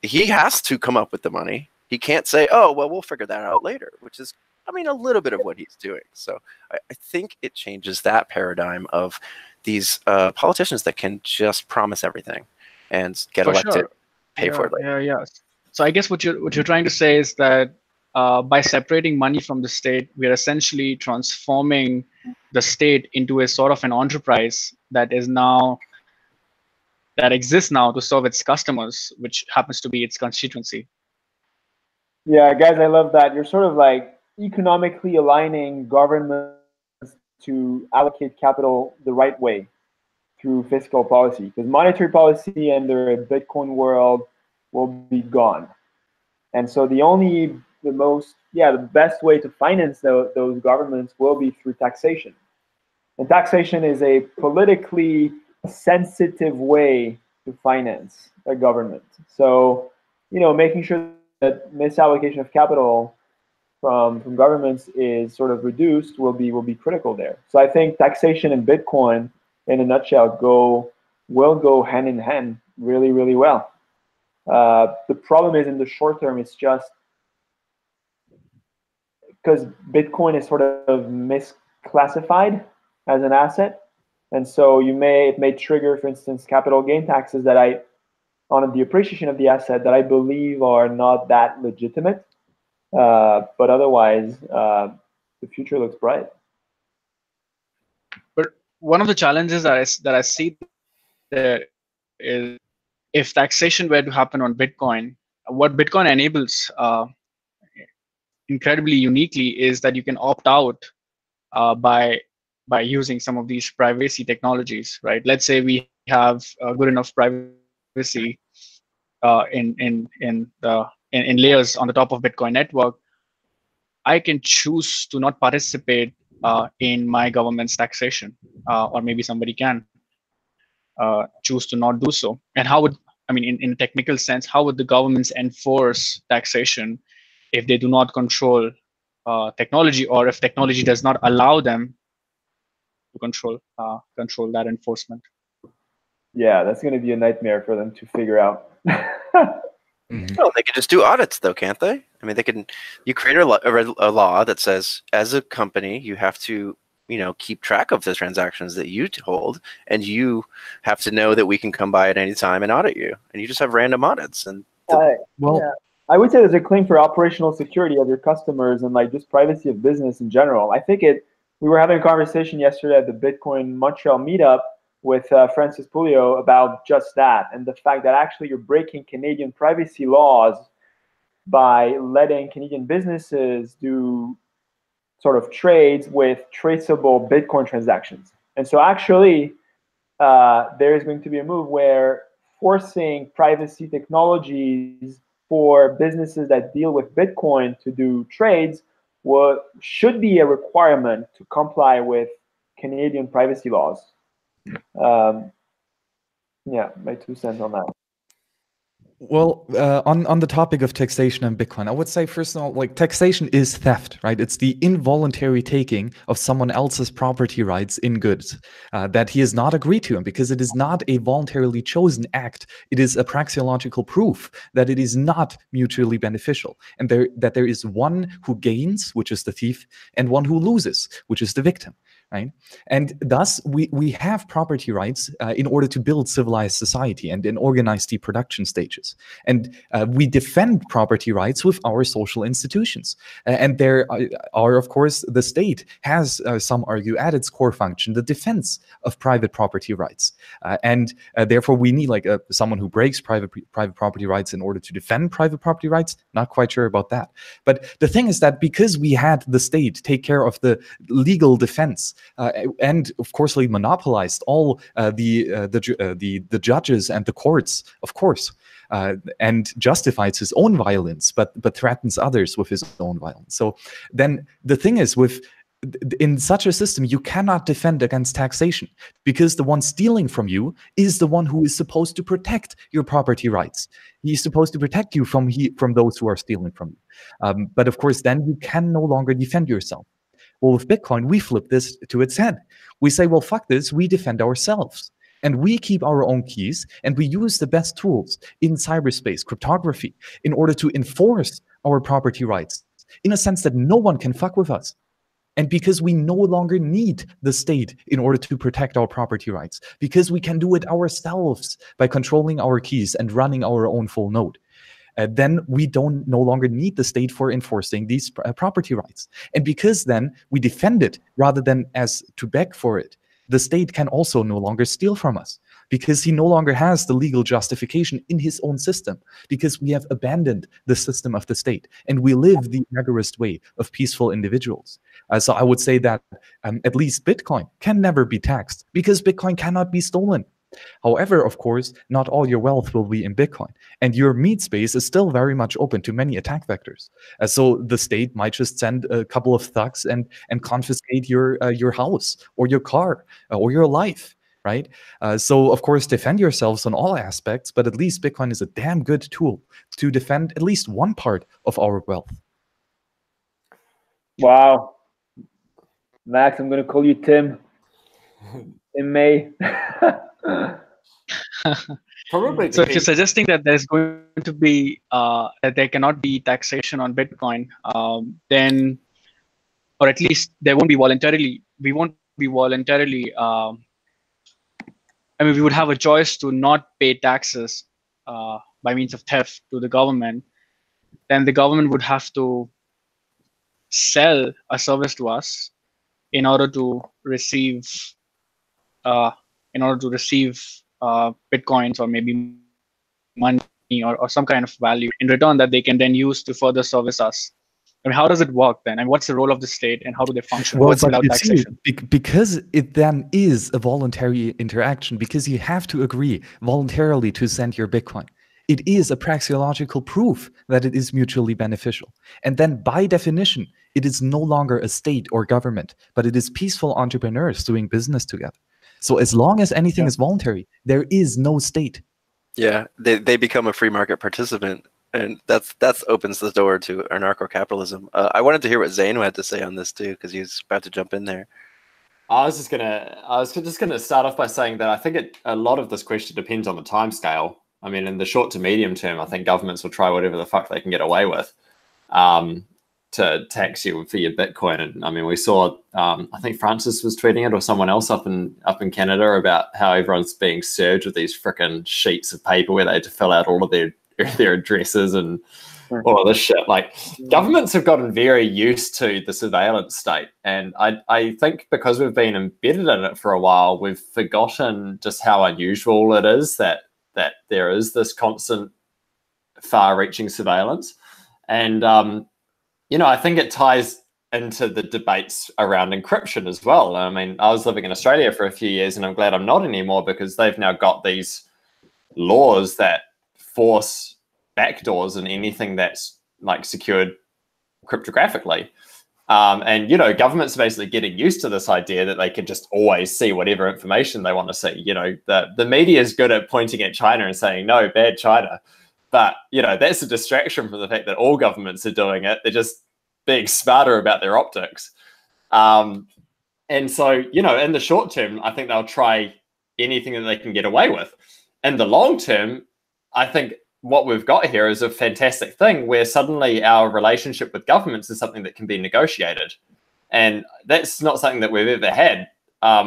he has to come up with the money. He can't say, oh, well, we'll figure that out later, which is, I mean, a little bit of what he's doing. So I think it changes that paradigm of these politicians that can just promise everything and get
For
elected,
sure.
pay for it later.
Yeah. So I guess what you're trying to say is that by separating money from the state, we are essentially transforming the state into a sort of an enterprise that exists now to serve its customers, which happens to be its constituency.
Yeah, guys, I love that. You're sort of like economically aligning governments to allocate capital the right way through fiscal policy, because monetary policy under a Bitcoin world will be gone. And so the best way to finance those governments will be through taxation. And taxation is a politically sensitive way to finance a government. So, making sure that misallocation of capital from governments is sort of reduced will be critical there. So I think taxation and Bitcoin, in a nutshell, will go hand in hand really, really well. The problem is in the short term, it's just because Bitcoin is sort of misclassified as an asset, and so it may trigger, for instance, capital gain taxes on the appreciation of the asset that I believe are not that legitimate. But otherwise, the future looks bright.
But one of the challenges that I see there is, if taxation were to happen on Bitcoin, what Bitcoin enables incredibly uniquely is that you can opt out by using some of these privacy technologies, right? Let's say we have good enough privacy in layers on the top of Bitcoin network. I can choose to not participate in my government's taxation, or maybe somebody can choose to not do so. And in a technical sense, how would the governments enforce taxation if they do not control technology, or if technology does not allow them to control that enforcement?
Yeah, that's going to be a nightmare for them to figure out.
Well, they can just do audits, though, can't they? I mean, you create a law that says, as a company, you have to, keep track of the transactions that you hold, and you have to know that we can come by at any time and audit you. And you just have random audits. And
I would say there's a claim for operational security of your customers and like just privacy of business in general. I think we were having a conversation yesterday at the Bitcoin Montreal meetup with Francis Pulio about just that, and the fact that actually you're breaking Canadian privacy laws by letting Canadian businesses do sort of trades with traceable Bitcoin transactions. And so actually there is going to be a move where forcing privacy technologies for businesses that deal with Bitcoin to do trades should be a requirement to comply with Canadian privacy laws. Yeah, my 2 cents on that.
Well, on the topic of taxation and Bitcoin, I would say, first of all, like, taxation is theft, right? It's the involuntary taking of someone else's property rights in goods that he has not agreed to. And because it is not a voluntarily chosen act, it is a praxeological proof that it is not mutually beneficial, and that there is one who gains, which is the thief, and one who loses, which is the victim. Right? And thus, we have property rights in order to build civilized society and in organize the production stages. And we defend property rights with our social institutions. And there are, of course, the state has, some argue, at its core function, the defense of private property rights. And therefore, we need someone who breaks private property rights in order to defend private property rights. Not quite sure about that. But the thing is that because we had the state take care of the legal defense, and of course, they monopolized all the judges and the courts, of course, and justifies his own violence, but threatens others with his own violence. So then the thing is, in such a system, you cannot defend against taxation, because the one stealing from you is the one who is supposed to protect your property rights. He's supposed to protect you from those who are stealing from you. But of course, then you can no longer defend yourself. Well, with Bitcoin, we flip this to its head. We say, well, fuck this, we defend ourselves. And we keep our own keys, and we use the best tools in cyberspace, cryptography, in order to enforce our property rights in a sense that no one can fuck with us. And because we no longer need the state in order to protect our property rights, because we can do it ourselves by controlling our keys and running our own full node, then we don't no longer need the state for enforcing these property rights. And because then we defend it rather than as to beg for it, the state can also no longer steal from us, because he no longer has the legal justification in his own system, because we have abandoned the system of the state and we live the agarist way of peaceful individuals. So I would say that at least Bitcoin can never be taxed, because Bitcoin cannot be stolen. However, of course, not all your wealth will be in Bitcoin, and your meat space is still very much open to many attack vectors. So the state might just send a couple of thugs and confiscate your house or your car or your life, right? So of course, defend yourselves on all aspects, but at least Bitcoin is a damn good tool to defend at least one part of our wealth.
Wow, Max, I'm gonna call you Tim. Tim May.
Probably.
So if you're suggesting that there's going to be that there cannot be taxation on Bitcoin, then, or at least there won't be voluntarily. We won't be voluntarily. I mean, we would have a choice to not pay taxes by means of theft to the government. Then the government would have to sell a service to us in order to receive Bitcoins or maybe money or some kind of value in return that they can then use to further service us. I mean, how does it work then? And what's the role of the state and how do they function?
Well,
What's
but
allowed
you
taxation?
see, because it then is a voluntary interaction, because you have to agree voluntarily to send your Bitcoin. It is a praxeological proof that it is mutually beneficial. And then by definition, it is no longer a state or government, but it is peaceful entrepreneurs doing business together. So as long as anything is voluntary, there is no state.
Yeah, they become a free market participant, and that's opens the door to anarcho-capitalism. I wanted to hear what Zane had to say on this too, because he's about to jump in there.
I was just gonna start off by saying that I think a lot of this question depends on the time scale. I mean, in the short to medium term, I think governments will try whatever the fuck they can get away with to tax you for your Bitcoin. And I mean, we saw, I think Francis was tweeting it, or someone else up in Canada, about how everyone's being served with these frickin' sheets of paper where they had to fill out all of their addresses and all of this shit. Like, governments have gotten very used to the surveillance state. And I think because we've been embedded in it for a while, we've forgotten just how unusual it is that there is this constant far-reaching surveillance. And, I think it ties into the debates around encryption as well. I mean, I was living in Australia for a few years, and I'm glad I'm not anymore, because they've now got these laws that force backdoors in anything that's like secured cryptographically. And, governments are basically getting used to this idea that they can just always see whatever information they want to see. The media is good at pointing at China and saying, no, bad China. But, that's a distraction from the fact that all governments are doing it. They're just being smarter about their optics. And so, in the short term, I think they'll try anything that they can get away with. In the long term, I think what we've got here is a fantastic thing where suddenly our relationship with governments is something that can be negotiated. And that's not something that we've ever had. I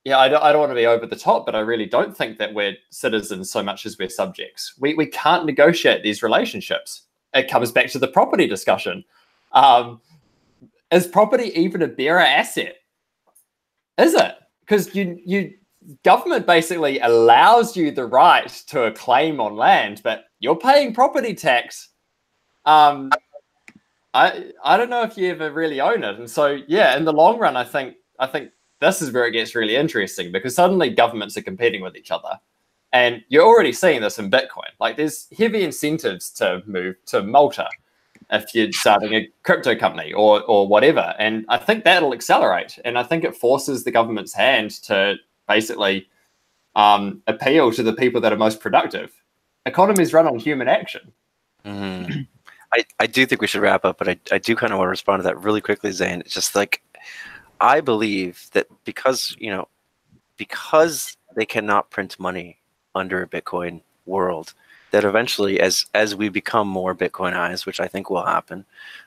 don't want to be over the top, but I really don't think that we're citizens so much as we're subjects. We can't negotiate these relationships. It comes back to the property discussion. Is property even a bearer asset? Is it? Because government basically allows you the right to a claim on land, but you're paying property tax. I don't know if you ever really own it. And so, in the long run, I think this is where it gets really interesting, because suddenly governments are competing with each other. And you're already seeing this in Bitcoin. Like, there's heavy incentives to move to Malta if you're starting a crypto company or whatever. And I think that'll accelerate. And I think it forces the government's hand to basically appeal to the people that are most productive. Economies run on human action.
Mm-hmm. I do think we should wrap up, but I do kind of want to respond to that really quickly, Zane. It's just like, I believe that because they cannot print money under a Bitcoin world, that eventually, as we become more Bitcoinized, which I think will happen,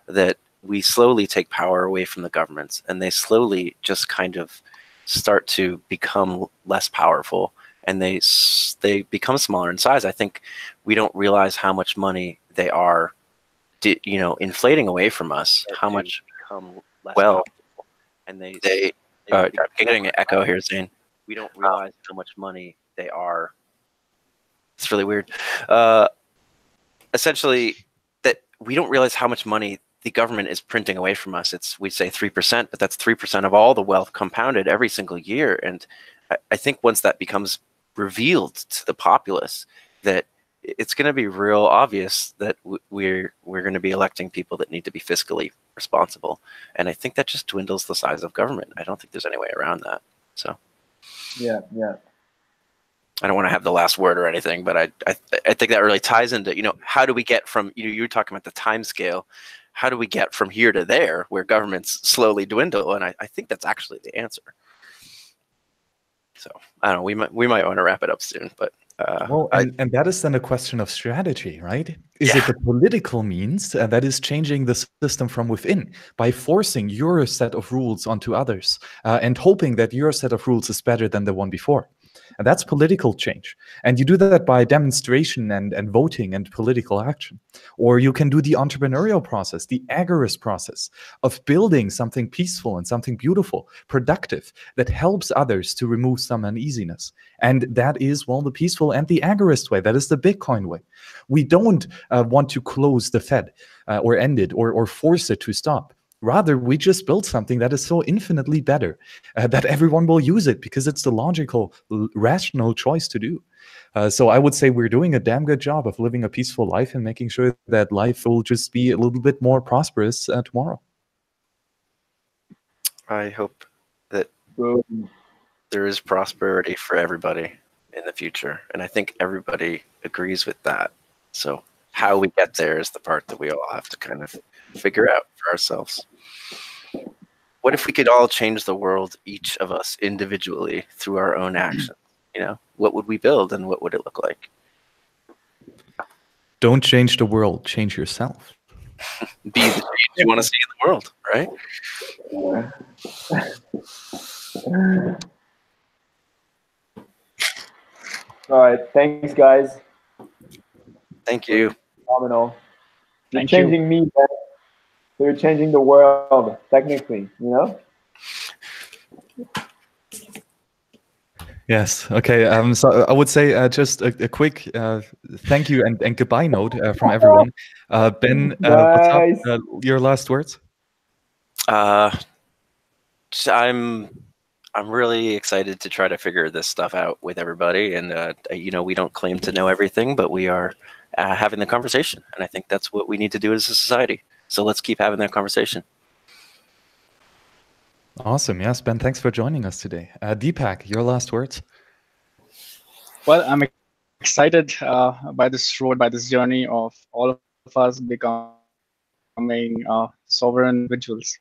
that we slowly take power away from the governments, and they slowly just kind of start to become less powerful, and they become smaller in size. I think we don't realize how much money they are, inflating away from us. How much become less powerful, and they I'm getting an echo here, Zane. We don't realize how much money they are. It's really weird. Essentially, that we don't realize how much money the government is printing away from us. We say 3%, but that's 3% of all the wealth compounded every single year. And I think once that becomes revealed to the populace, that it's going to be real obvious that we're going to be electing people that need to be fiscally responsible. And I think that just dwindles the size of government. I don't think there's any way around that. So
yeah.
I don't want to have the last word or anything, but I think that really ties into, how do we get from, you were talking about the time scale, how do we get from here to there where governments slowly dwindle? And I think that's actually the answer. So I don't know, we might want to wrap it up soon, but
and that is then a question of strategy, right? Is it the political means that is changing the system from within by forcing your set of rules onto others and hoping that your set of rules is better than the one before? And that's political change. And you do that by demonstration and voting and political action. Or you can do the entrepreneurial process, the agarist process of building something peaceful and something beautiful, productive, that helps others to remove some uneasiness. And that is, well, the peaceful and the agarist way. That is the Bitcoin way. We don't want to close the Fed or end it or force it to stop. Rather, we just build something that is so infinitely better that everyone will use it because it's the logical, rational choice to do. So I would say we're doing a damn good job of living a peaceful life and making sure that life will just be a little bit more prosperous tomorrow.
I hope that there is prosperity for everybody in the future. And I think everybody agrees with that. So how we get there is the part that we all have to kind of figure out for ourselves. What if we could all change the world, each of us individually, through our own actions? What would we build and what would it look like?
Don't change the world, change yourself.
Be the change you want to see in the world, right?
All right, thanks, guys.
Thank you.
Phenomenal. You're
Thank
changing me, man. You're changing the world, technically,
Yes. Okay. So I would say just a quick thank you and goodbye note from everyone. Ben,
nice.
What's up? Your last words?
I'm really excited to try to figure this stuff out with everybody, and we don't claim to know everything, but we are having the conversation, and I think that's what we need to do as a society. So let's keep having that conversation.
Awesome. Yes, Ben, thanks for joining us today. Deepak, your last words?
Well, I'm excited by this road, by this journey of all of us becoming sovereign individuals.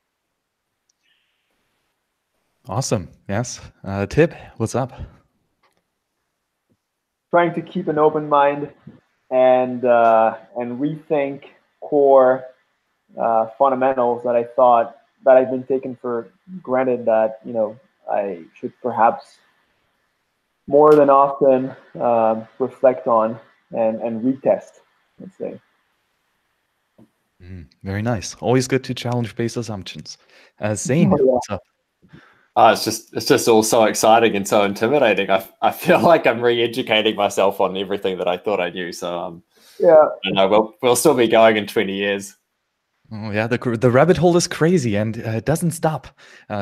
Awesome. Yes. Tip, what's up?
Trying to keep an open mind and rethink core fundamentals that I thought that I've been taken for granted that I should perhaps more than often reflect on and retest, let's say.
Very nice. Always good to challenge base assumptions. Zane, what's up?
It's just all so exciting and so intimidating. I feel like I'm re-educating myself on everything that I thought I knew. So
yeah,
I know we'll still be going in 20 years.
Oh yeah, the rabbit hole is crazy and it doesn't stop.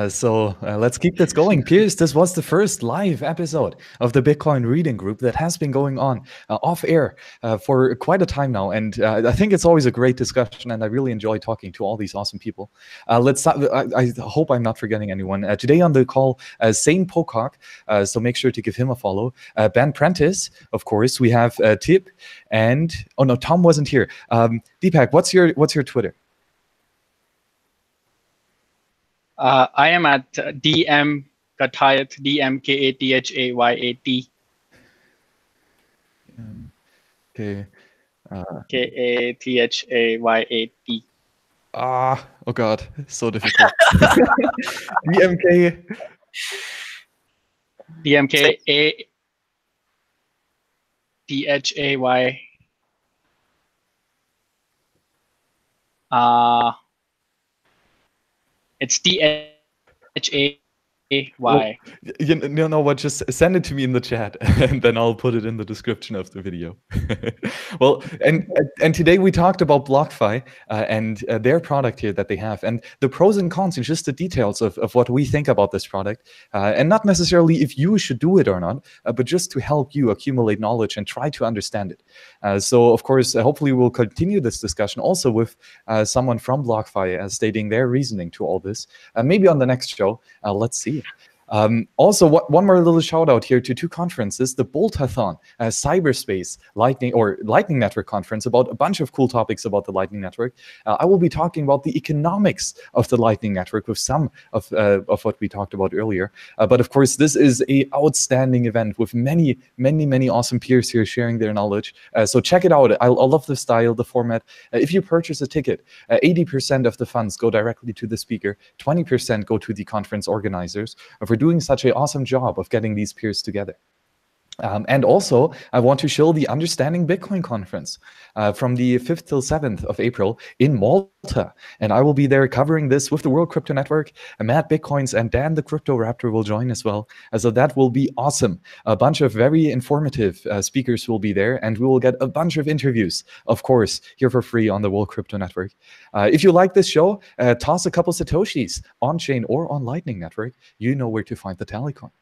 So let's keep this going. Piers, this was the first live episode of the Bitcoin reading group that has been going on off air for quite a time now. And I think it's always a great discussion and I really enjoy talking to all these awesome people. Let's start, I hope I'm not forgetting anyone. Today on the call, Sane Pocock, so make sure to give him a follow. Ben Prentice, of course. We have Tip and, oh no, Tom wasn't here. Deepak, what's your Twitter?
I am at DM Kathayat, DMKATHAYAT.
Okay.
KATHAYAT.
Oh God, so difficult. DMK.
DMKATHAY. It's DHAY.
Well, you know what? Just send it to me in the chat, and then I'll put it in the description of the video. Well, and today we talked about BlockFi and their product here that they have, and the pros and cons, and just the details of what we think about this product, and not necessarily if you should do it or not, but just to help you accumulate knowledge and try to understand it. So, of course, hopefully we'll continue this discussion also with someone from BlockFi stating their reasoning to all this. Maybe on the next show. Let's see. Also, one more little shout out here to two conferences, the Boltathon, cyberspace Lightning Network conference, about a bunch of cool topics about the Lightning Network. I will be talking about the economics of the Lightning Network with some of what we talked about earlier. But of course, this is an outstanding event with many awesome peers here sharing their knowledge. So check it out. I love the style, the format. If you purchase a ticket, 80% of the funds go directly to the speaker, 20% go to the conference organizers for doing such an awesome job of getting these peers together. And also, I want to show the Understanding Bitcoin conference from the 5th till 7th of April in Malta. And I will be there covering this with the World Crypto Network. Matt Bitcoins and Dan the Crypto Raptor will join as well. So that will be awesome. A bunch of very informative speakers will be there, and we will get a bunch of interviews, of course, here for free on the World Crypto Network. If you like this show, toss a couple Satoshis on-chain or on Lightning Network. You know where to find the Tallycoin.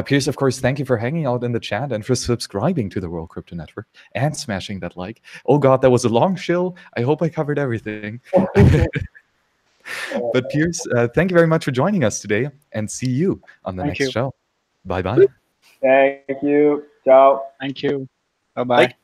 Piers, of course, thank you for hanging out in the chat and for subscribing to the World Crypto Network and smashing that like. Oh God, that was a long shill. I hope I covered everything. But Piers, thank you very much for joining us today, and see you on the next show. Bye-bye.
Thank you. Ciao.
Thank you. Bye-bye.